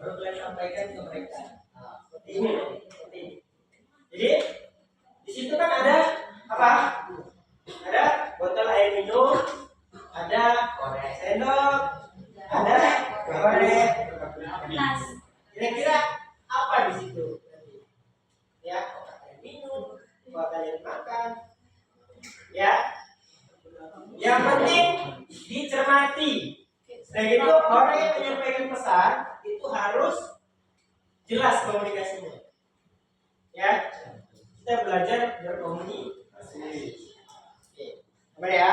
baru kalian sampaikan ke mereka. Nah, seperti ini, seperti ini. Jadi di situ kan ada apa? Ada botol air minum, ada sendok, ada korek. Kira-kira apa di situ? Ya, air minum, buat kalian makan. Ya, yang penting dicermati. Setelah itu orang yang menyampaikan pesan itu harus jelas komunikasinya. Ya, kita belajar berkomunikasi. Oke, apa ya?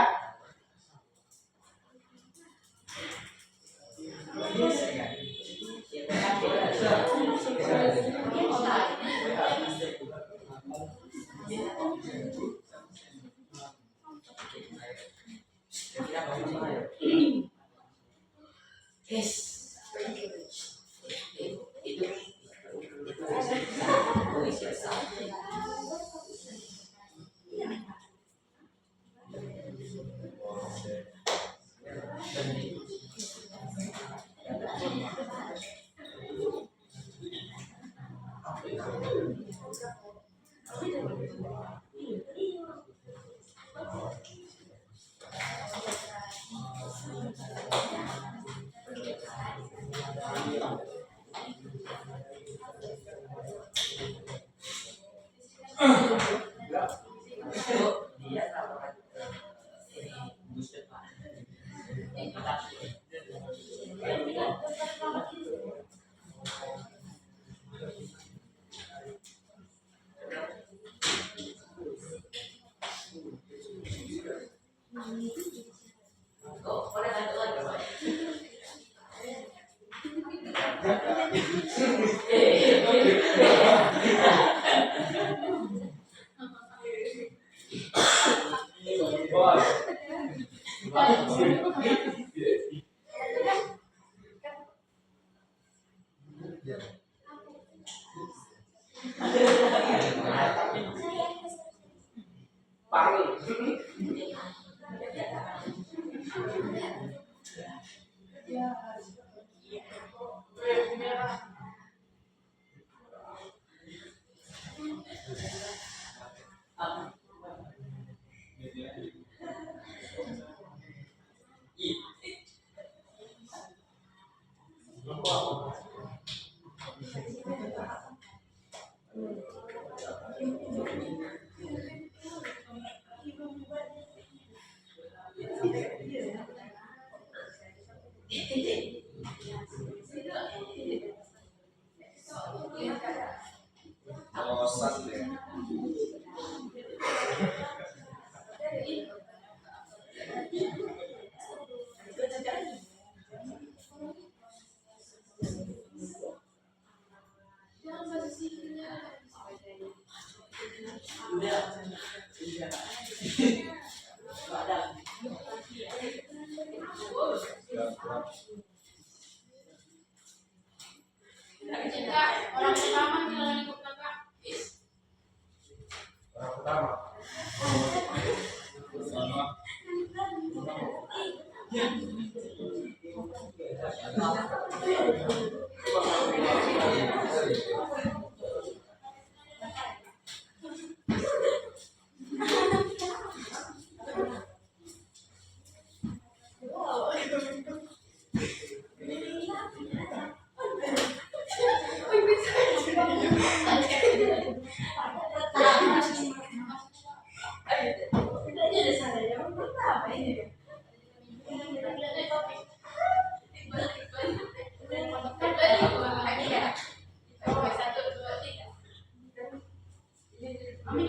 Orang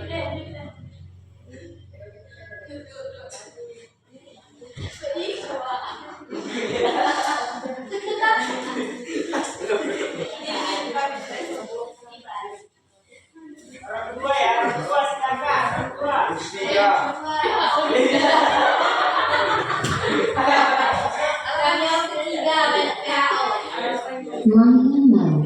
kedua ya, orang kedua silakan. Orang kedua. Tiga. Yang ketiga PAO. Monument.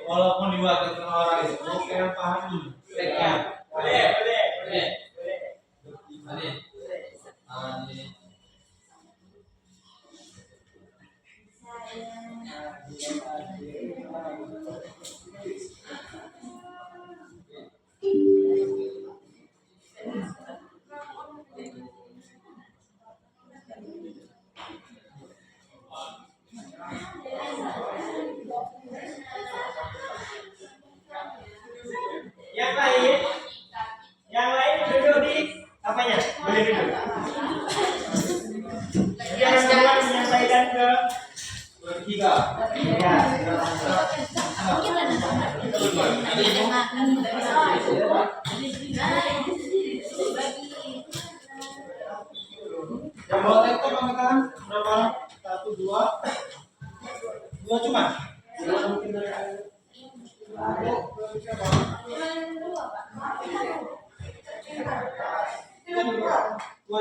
Walaupun diwakilkan orang itu, kalian paham dulu. Boleh, boleh, boleh. Yang lain duduk di apanya? Boleh duduk. Yang kedua menyampaikan ke bertiga. Ya. Yang bawa laptop angkat nomor 1, 2 cuma. Dua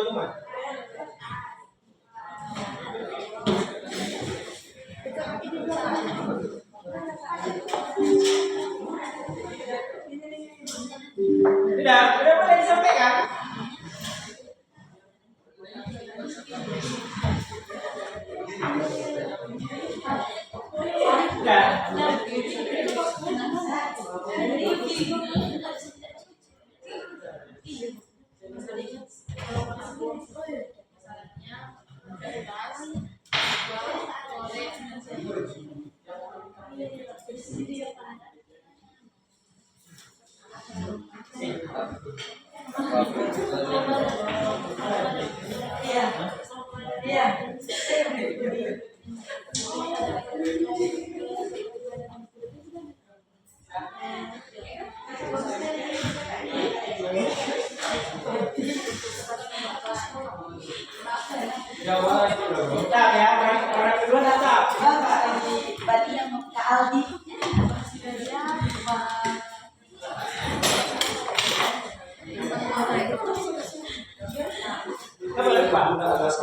cuma. Tidak, udah boleh disampaikan. Tetap ya, orang kedua tetap. Berarti yang ke Aldi.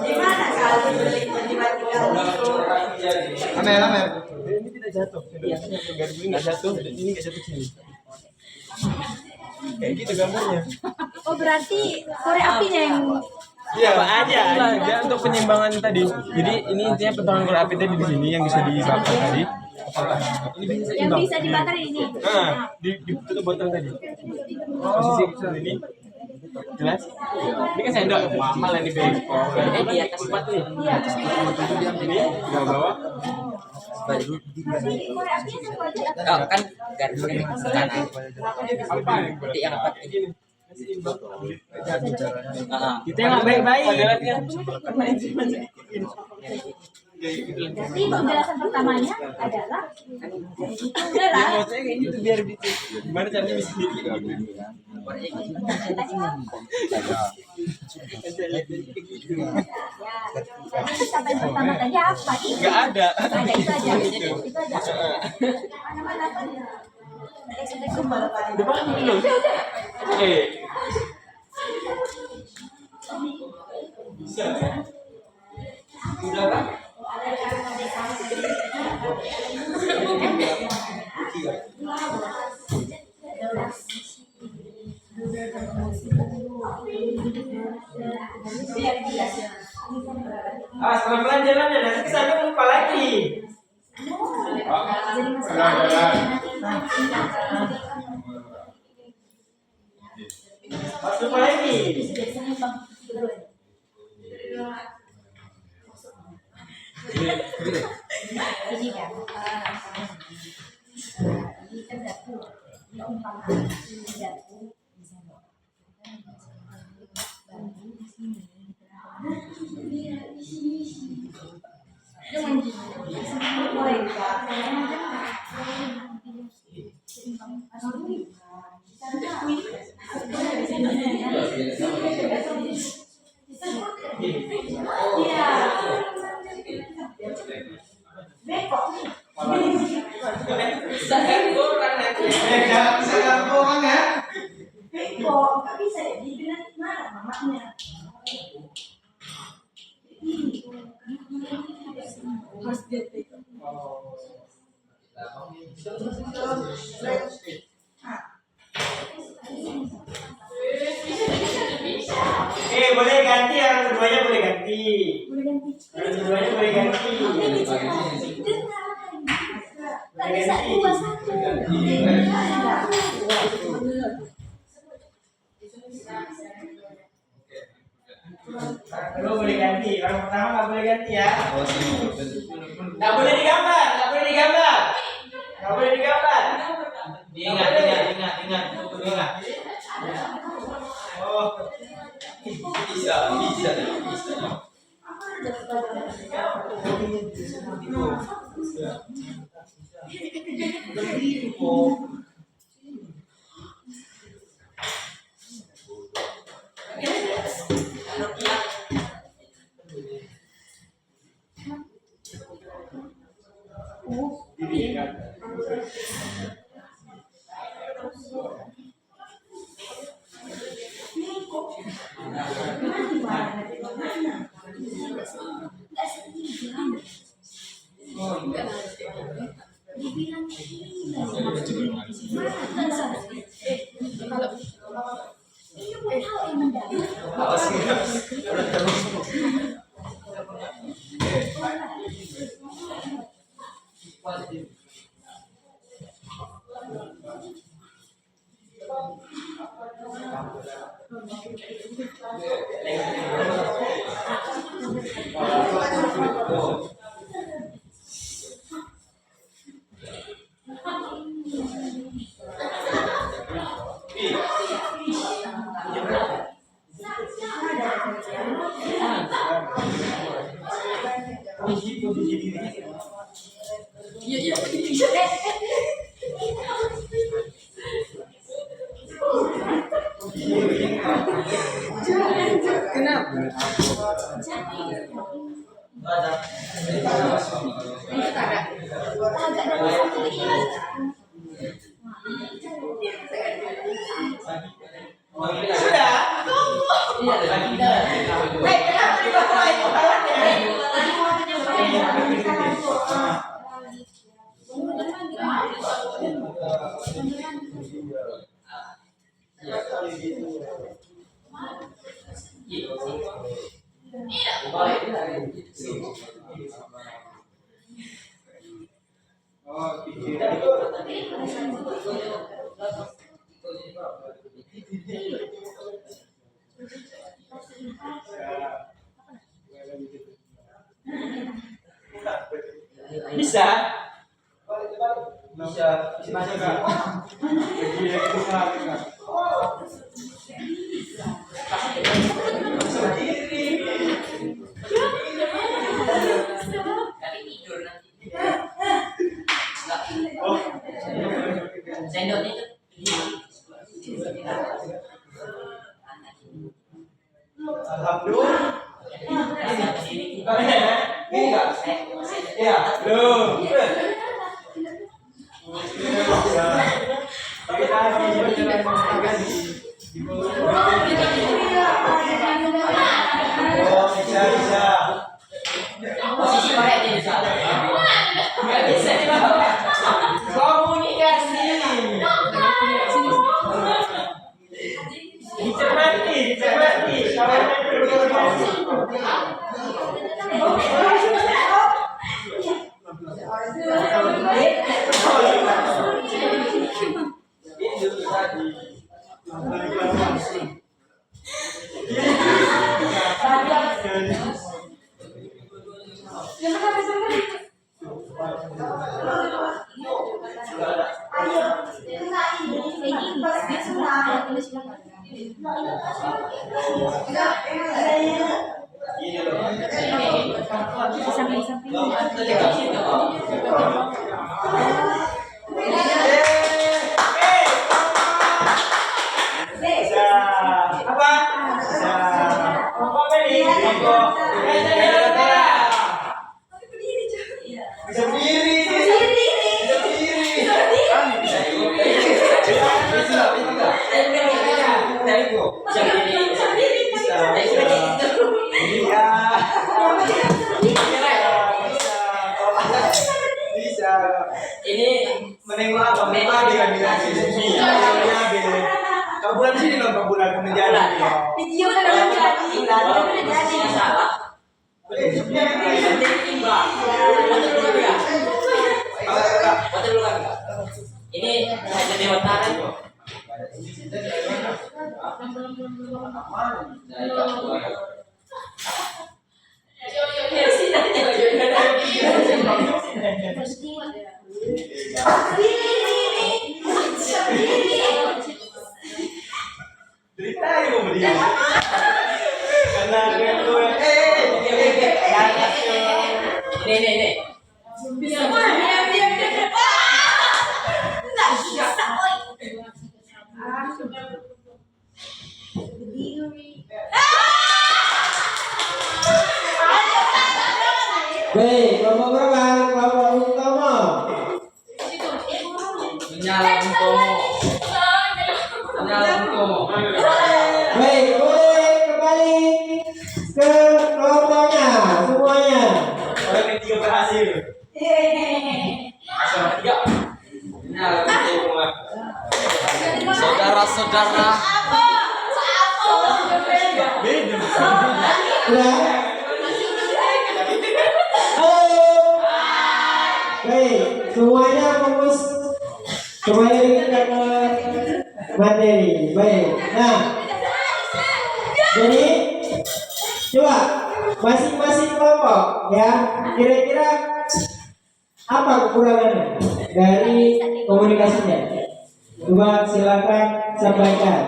Gimana Kak Aldi beli tiba-tiba Amel. Ini tidak jatuh. Ini nggak jatuh. Ini nggak jatuh sini. Kayak gitu gambarnya. Oh berarti korek apinya yang Iya, apa aja. Dia untuk penyimbangan tadi. Jadi ini intinya potongan korek api tadi di sini yang bisa dibakar tadi. Ini bisa yang seimbang. bisa dibakar ini. Nah, ditutup botol tadi. Posisi ini jelas. Ini kan sendok mahal ini beg. Di atas 4 nih. Ini nggak bawa. Berarti korek apinya satu aja. Oh, kan garisnya nih kanan. Apa yang Nanti yang apa? Gini. Seimbang. Kita yang baik-baik. Padahal dia karena ini masih Jadi penjelasan pertamanya adalah udah lah. maksudnya kayak gitu biar gitu. Gimana caranya bisa Sampai pertama tadi apa? Nggak ada. Ada itu aja. Itu aja. Mana-mana kan. Depan dulu. Bisa. Udah kan? Pelan-pelan jalannya, nanti kesana lupa lagi. Pas lupa lagi. Ini kan. Ini kan dapur. Ini umpama dapur di sana. Baru di sini. Harus detik. Boleh ganti, orang keduanya boleh ganti. Boleh ganti. Orang keduanya boleh ganti. Tak bisa 2-1. Lo boleh ganti, orang pertama nggak boleh ganti ya. Nggak boleh digambar, nggak boleh digambar, nggak boleh digambar. Ingat. Oh, Bisa. Bisa. Tapi tidur nanti. Sendoknya itu Alhamdulillah. Ini enggak? Ya, belum. Bisa. posisi korek dia bisa. Nggak bisa dibawa. Komunikasi. Dicermati. Kalau berkomunikasi. Bisa. Menengok apa? Menengok dengan sini. Kau bulan sini dong, kau bulan menjadi. Video udah jadi. Udah jadi. Salah. Ini saya jadi wataran kok. Cerita itu dia. Karena Ini. Baik, kelompok berapa? Kelompok utama. Baik, boleh kembali ke kelompoknya semuanya. orang ketiga berhasil. Saudara-saudara. Udah? Halo. Baik, semuanya fokus. Semuanya kita ke materi. Baik. Nah, jadi coba masing-masing kelompok ya, kira-kira apa kekurangannya dari komunikasinya? Coba silakan sampaikan.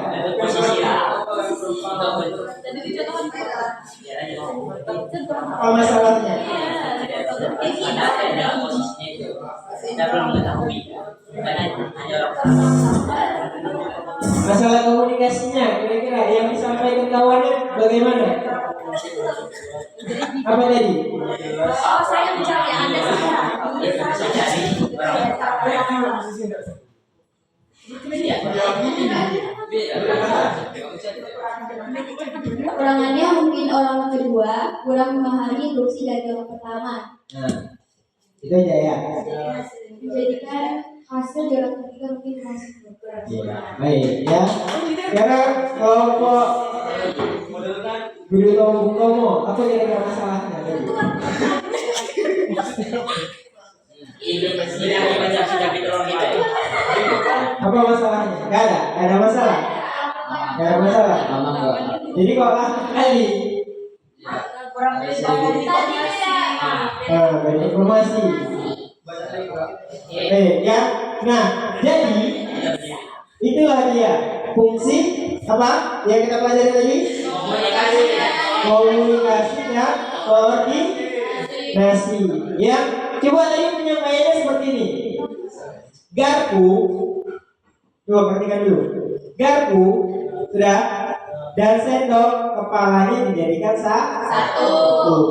Apa masalahnya? Masalah komunikasinya kira-kira yang disampaikan kawannya bagaimana? Apa tadi? Oh, saya mencari Anda Kekurangannya mungkin orang kedua kurang memahami instruksi dari orang pertama, Nah, itu aja ya. menjadikan hasil di orang ketiga mungkin masih kurang. Ya, baik ya. Sekarang kelompok Guru Tomo, apa kira-kira masalahnya? Apa masalahnya? Gak ada masalah. Gak ada masalah. Jadi kok kali banyak informasi. Ya. Nah, jadi itulah dia fungsi apa yang kita pelajari tadi? Komunikasi dan koordinasi. Ya, coba tadi penyampaiannya seperti ini. Garpu, coba perhatikan dulu. Garpu sudah dan sendok kepalanya dijadikan satu.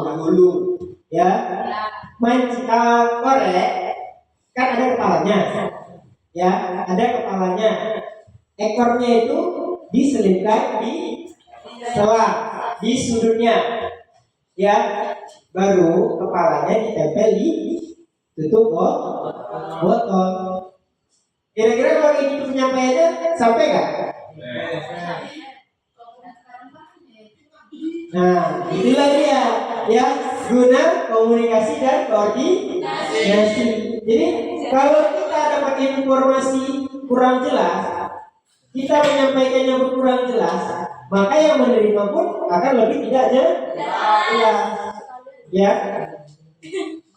Dahulu, ya. Korek kan ada kepalanya, ya, ada kepalanya. Ekornya itu diselipkan di sela, di sudutnya, ya. Baru kepalanya ditempel di tutup botol. Kira-kira kalau ini penyampaiannya sampai nggak? Nah, itulah dia, ya, guna komunikasi dan koordinasi. Jadi kalau kita dapat informasi kurang jelas, kita menyampaikannya kurang jelas, maka yang menerima pun akan lebih tidak jelas. Ya.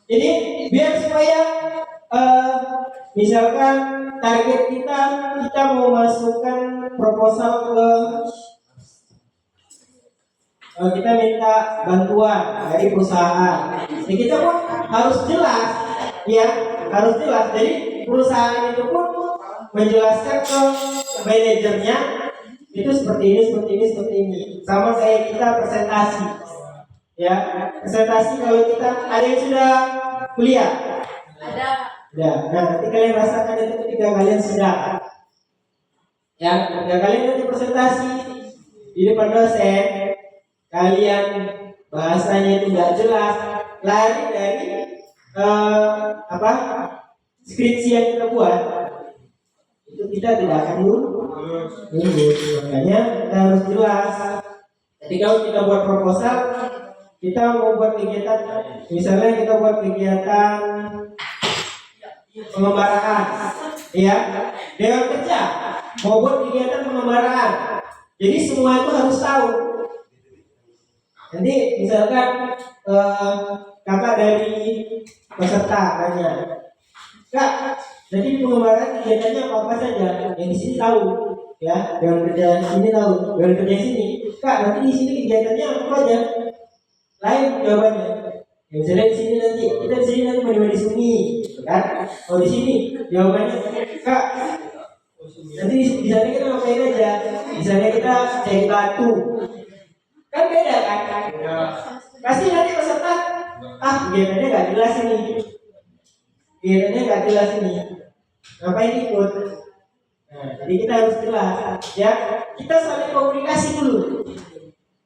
Jadi biar supaya misalkan target kita mau masukkan proposal ke kita minta bantuan dari perusahaan, ya kita pun harus jelas, ya, harus jelas. Jadi perusahaan itu pun menjelaskan ke manajernya itu seperti ini. Sama kayak kita presentasi, ya, presentasi kalau kita ada yang sudah kuliah, ada. ya, nah nanti kalian rasakan itu ketika kalian sudah, ya, ketika kalian nanti presentasi di depan dosen. Kalian bahasanya itu nggak jelas, lari dari skripsi yang kita buat itu kita tidak akan lulus. Makanya kita harus jelas. Jadi kalau kita buat proposal, kita mau buat kegiatan, misalnya kita buat kegiatan pengembaraan, ya, dewan kerja mau buat kegiatan pengembaraan. Jadi semua itu harus tahu. Nanti misalkan kakak dari peserta tanya, Kak, jadi pengembaraan kegiatannya apa saja? Yang di sini tahu, ya, dewan kerja di sini tahu, dewan kerja di sini. Kak, nanti di sini kegiatannya apa aja? Lain jawabannya. Ya, misalnya di sini nanti kita di sini nanti mandi sungai, kan? Oh di sini jawabannya, Kak, nanti di sana kita ngapain aja? Misalnya kita cari batu, kan beda kan? Pasti nanti peserta, kegiatannya nggak jelas ini, kegiatannya nggak jelas ini, ngapain ikut? Nah, jadi kita harus jelas, ya. Kita saling komunikasi dulu,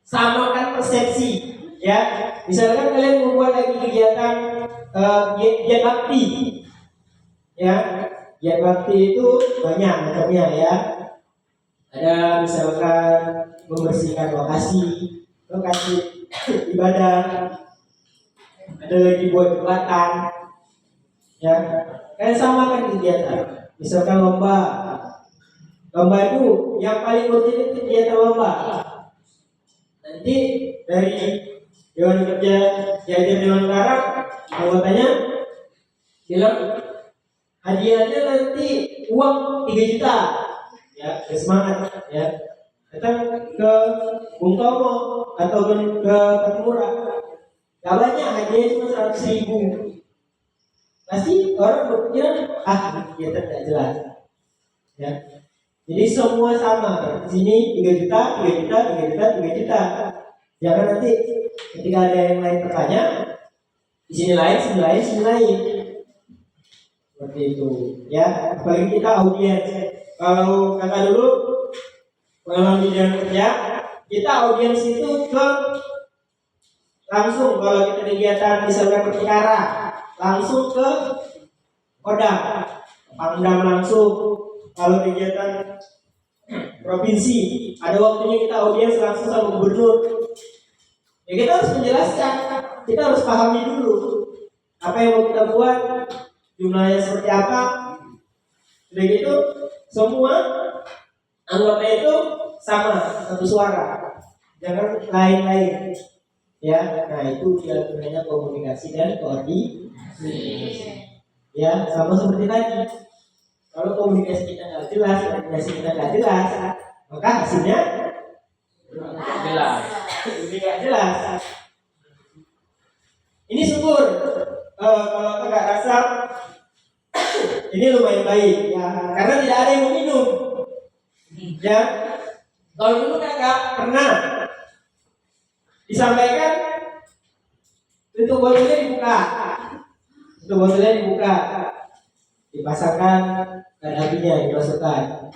samakan persepsi, ya. Misalkan kalian membuat lagi kegiatan giat bakti, ya. Giat bakti itu banyak macamnya, ya. Ada misalkan membersihkan lokasi ibadah, ada lagi buat jembatan, ya. Kalian samakan kegiatan. Misalkan lomba itu yang paling urgent itu kegiatan lomba. Nanti dari dewan kerja diajar dewan karang, anggotanya bilang hadiahnya nanti uang 3 juta, ya, semangat, ya. Datang ke Bung Tomo atau ke Patimura, gak banyak, hadiahnya cuma 100.000. Pasti orang berpikir kegiatan tidak jelas, ya. Jadi semua sama, di sini 3 juta, 3 juta, 3 juta, 3 juta. Jangan nanti ketika ada yang lain bertanya, di sini lain, sini lain, sini lain. Seperti itu, ya. Apalagi kita audiens. Kalau kakak dulu pengalaman di dewan kerja, kita audiens itu ke langsung. Kalau kita kegiatan misalnya pertikara, langsung ke Kodam, Pangdam langsung. Kalau kegiatan provinsi, ada waktunya kita audiens langsung sama gubernur. Ya kita harus menjelaskan, kita harus pahami dulu apa yang mau kita buat, jumlahnya seperti apa. Udah gitu, semua anggota itu sama, satu suara, jangan lain-lain. Ya, nah itu yang namanya komunikasi dan koordinasi. Ya, sama seperti tadi. Kalau komunikasi kita nggak jelas, komunikasi kita nggak jelas, maka hasilnya Jelas. ini nggak jelas. Ini syukur kalau kakak rasa ini lumayan baik, ya, karena tidak ada yang minum. Ya, kalau dulu kakak pernah disampaikan tutup botolnya dibuka, dipasangkan dan apinya dimasukkan.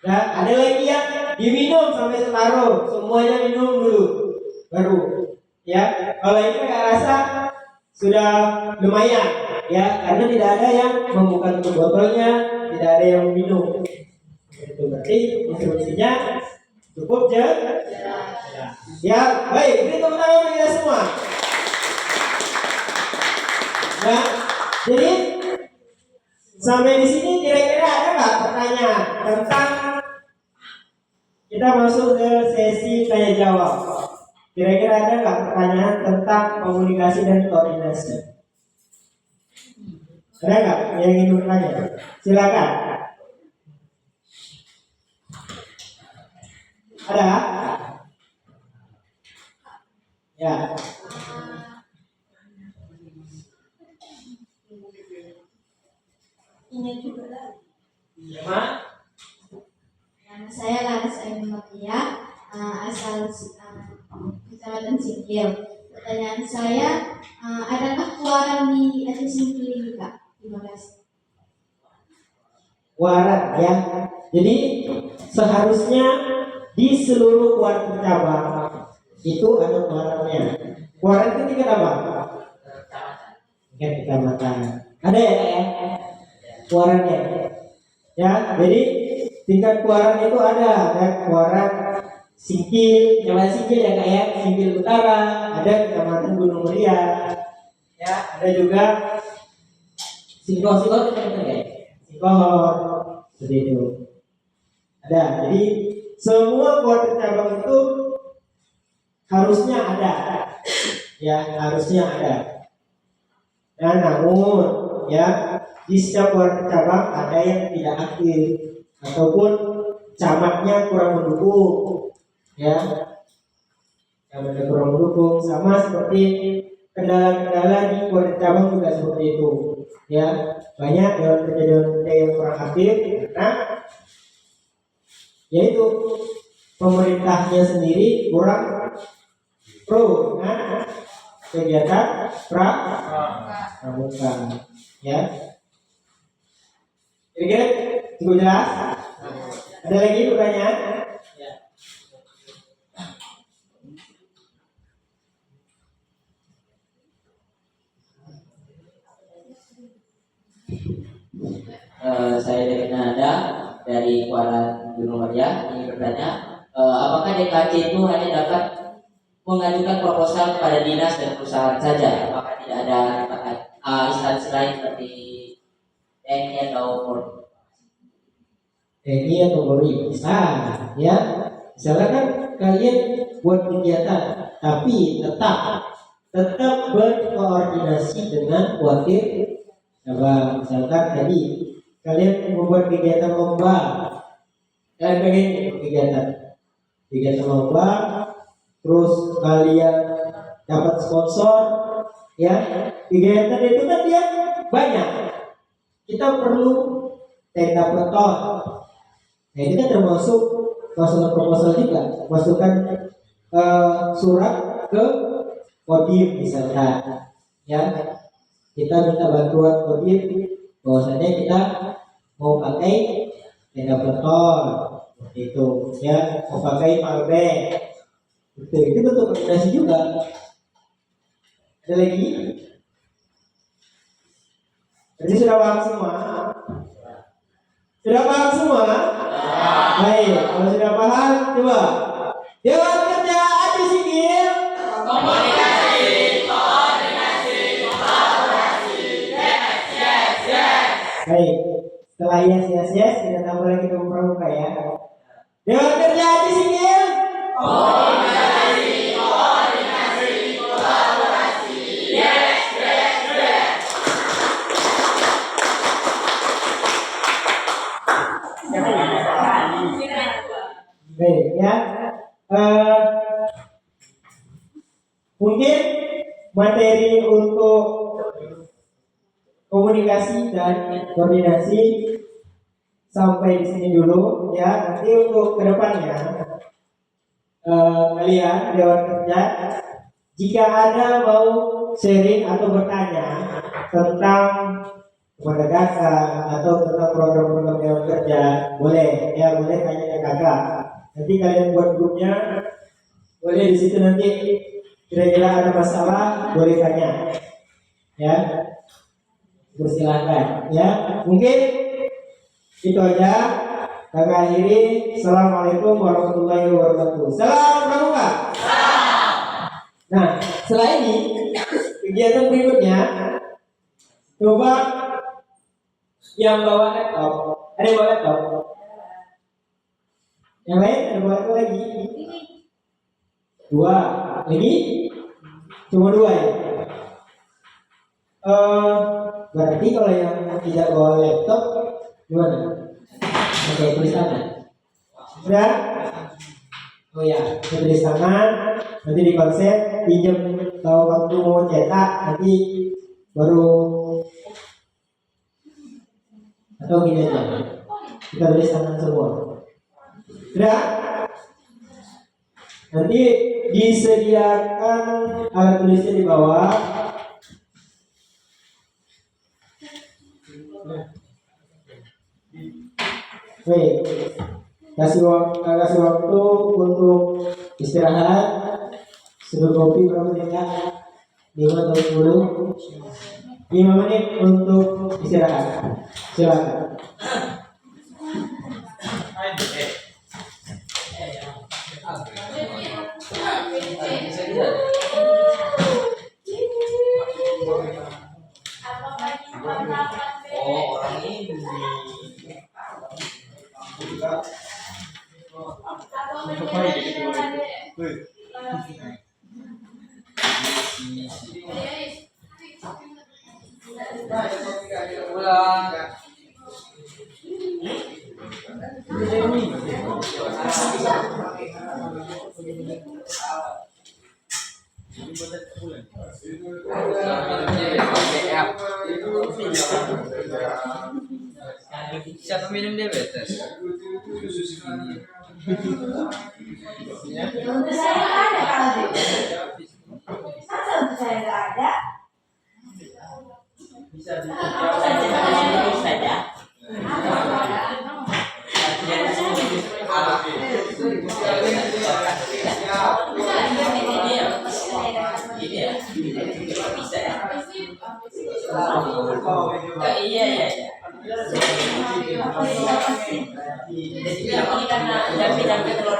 Nah, ada lagi yang diminum sampai separuh, semuanya minum dulu, baru. Ya, kalau ini kakak rasa sudah lumayan, ya, karena tidak ada yang membuka tutup botolnya, tidak ada yang minum. Itu berarti instruksinya cukup jelas. Ya, baik, beri tepuk tangan bagi kita semua. Nah, jadi sampai di sini kira-kira ada nggak pertanyaan tentang kita masuk ke sesi tanya jawab? Kira-kira ada nggak pertanyaan tentang komunikasi dan koordinasi? Ada nggak yang ingin bertanya? Silakan. Ada? Ya. Ini juga. Nama? Nama saya Laras Ayu Matia, asal Kecamatan Singkil. Pertanyaan saya, adakah keluaran di Aceh Singkil ini, Kak? Terima kasih. Warat, ya. Jadi seharusnya di seluruh kuarter cabang itu ada kuarannya. Kuaran itu tingkat apa? Tingkat kecamatan. Ada ya Kak ya? Keluarannya. Ya, jadi tingkat keluaran itu ada keluaran Singkil, Kecamatan Singkil ya Kak ya, Singkil Utara, ada Kecamatan Gunung Muria, ya, ada juga Singkoh Kecamatan ya, Singkoh, seperti itu. Ada, jadi semua kuartir cabang itu harusnya ada, ya harusnya ada. Dan namun, ya di setiap kuartir cabang ada yang tidak aktif ataupun camatnya kurang mendukung, ya camatnya kurang mendukung, sama seperti kendala-kendala di kuartir cabang juga seperti itu, ya banyak dewan kerja yang kurang aktif karena yaitu pemerintahnya sendiri kurang pro dengan kegiatan pramuka, ya. Kira-kira cukup jelas? Ada lagi pertanyaan? Ya. Saya dari Nanda dari Kuala Gunung Muria ingin bertanya, apakah DKC itu hanya dapat mengajukan proposal kepada dinas dan perusahaan saja? Apakah tidak ada instansi lain seperti TNI atau Polri? TNI atau Polri bisa, ya. Misalnya kan kalian buat kegiatan, tapi tetap berkoordinasi dengan kuartir cabang. Misalkan tadi kalian membuat kegiatan lomba, kalian pengen kegiatan lomba, terus kalian dapat sponsor, ya kegiatan itu kan dia banyak, kita perlu tenda peloton. Nah ini kan termasuk masukan proposal juga, masukkan surat ke kodim misalkan, ya kita minta bantuan kodim bahwasanya kita mau pakai tenda peloton seperti itu, ya mau pakai powerbank, itu bentuk koordinasi juga. Ada lagi? Jadi sudah paham semua? Sudah paham semua? Baik, kalau sudah paham, coba Dewan Kerja Adi Singkil. Baik, setelah yes, kita tambah lagi ke pramuka ya. Dewan Kerja Adi Singkil. Baik ya. Mungkin materi untuk komunikasi dan koordinasi sampai di sini dulu ya. Nanti untuk kedepannya kalian Dewan Kerja jika ada mau sharing atau bertanya tentang kepada kakak atau tentang program-program Dewan Kerja, boleh ya, boleh tanya ke kakak. Nanti kalian buat grupnya, boleh di situ nanti kira-kira ada masalah boleh tanya, ya. Bersilahkan, ya. Mungkin itu aja. Kami akhiri. Assalamualaikum warahmatullahi wabarakatuh. Salam pramuka. Nah, setelah ini kegiatan berikutnya, coba yang bawa laptop, ada yang bawa laptop? Yang lain ada bawa laptop lagi? Dua, lagi? Cuma dua ya? Berarti kalau yang tidak bawa laptop gimana? Oke, tulis tangan. Sudah? Oh ya, tulis tangan. Nanti di konsep pinjam kalau waktu mau cetak nanti baru, atau gini aja, kita tulis tangan semua. Sudah? Nanti disediakan alat tulisnya di bawah. Baik, kasih waktu untuk istirahat. Seduh kopi berapa menit? 5 atau 10. 5 menit untuk istirahat. Silakan. Oh, orang ini. Siapa minum diabetes? Untuk saya nggak ada kalau masa untuk saya nggak ada? Duduk saja. Ini ya, bisa ya. Iya. Jadi ini karena jampi telur.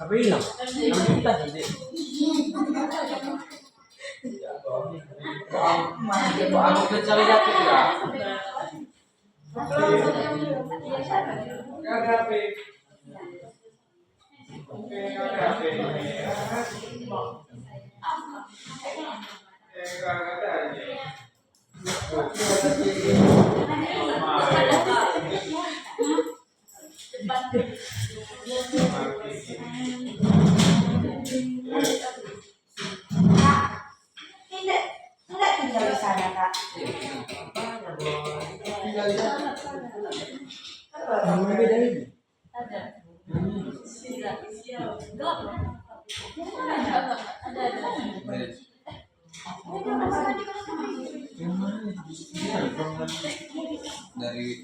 Apa hilang? Kita jadi. Aku mencari dapet ya. Tidak tinggal di sana, Kak. Dari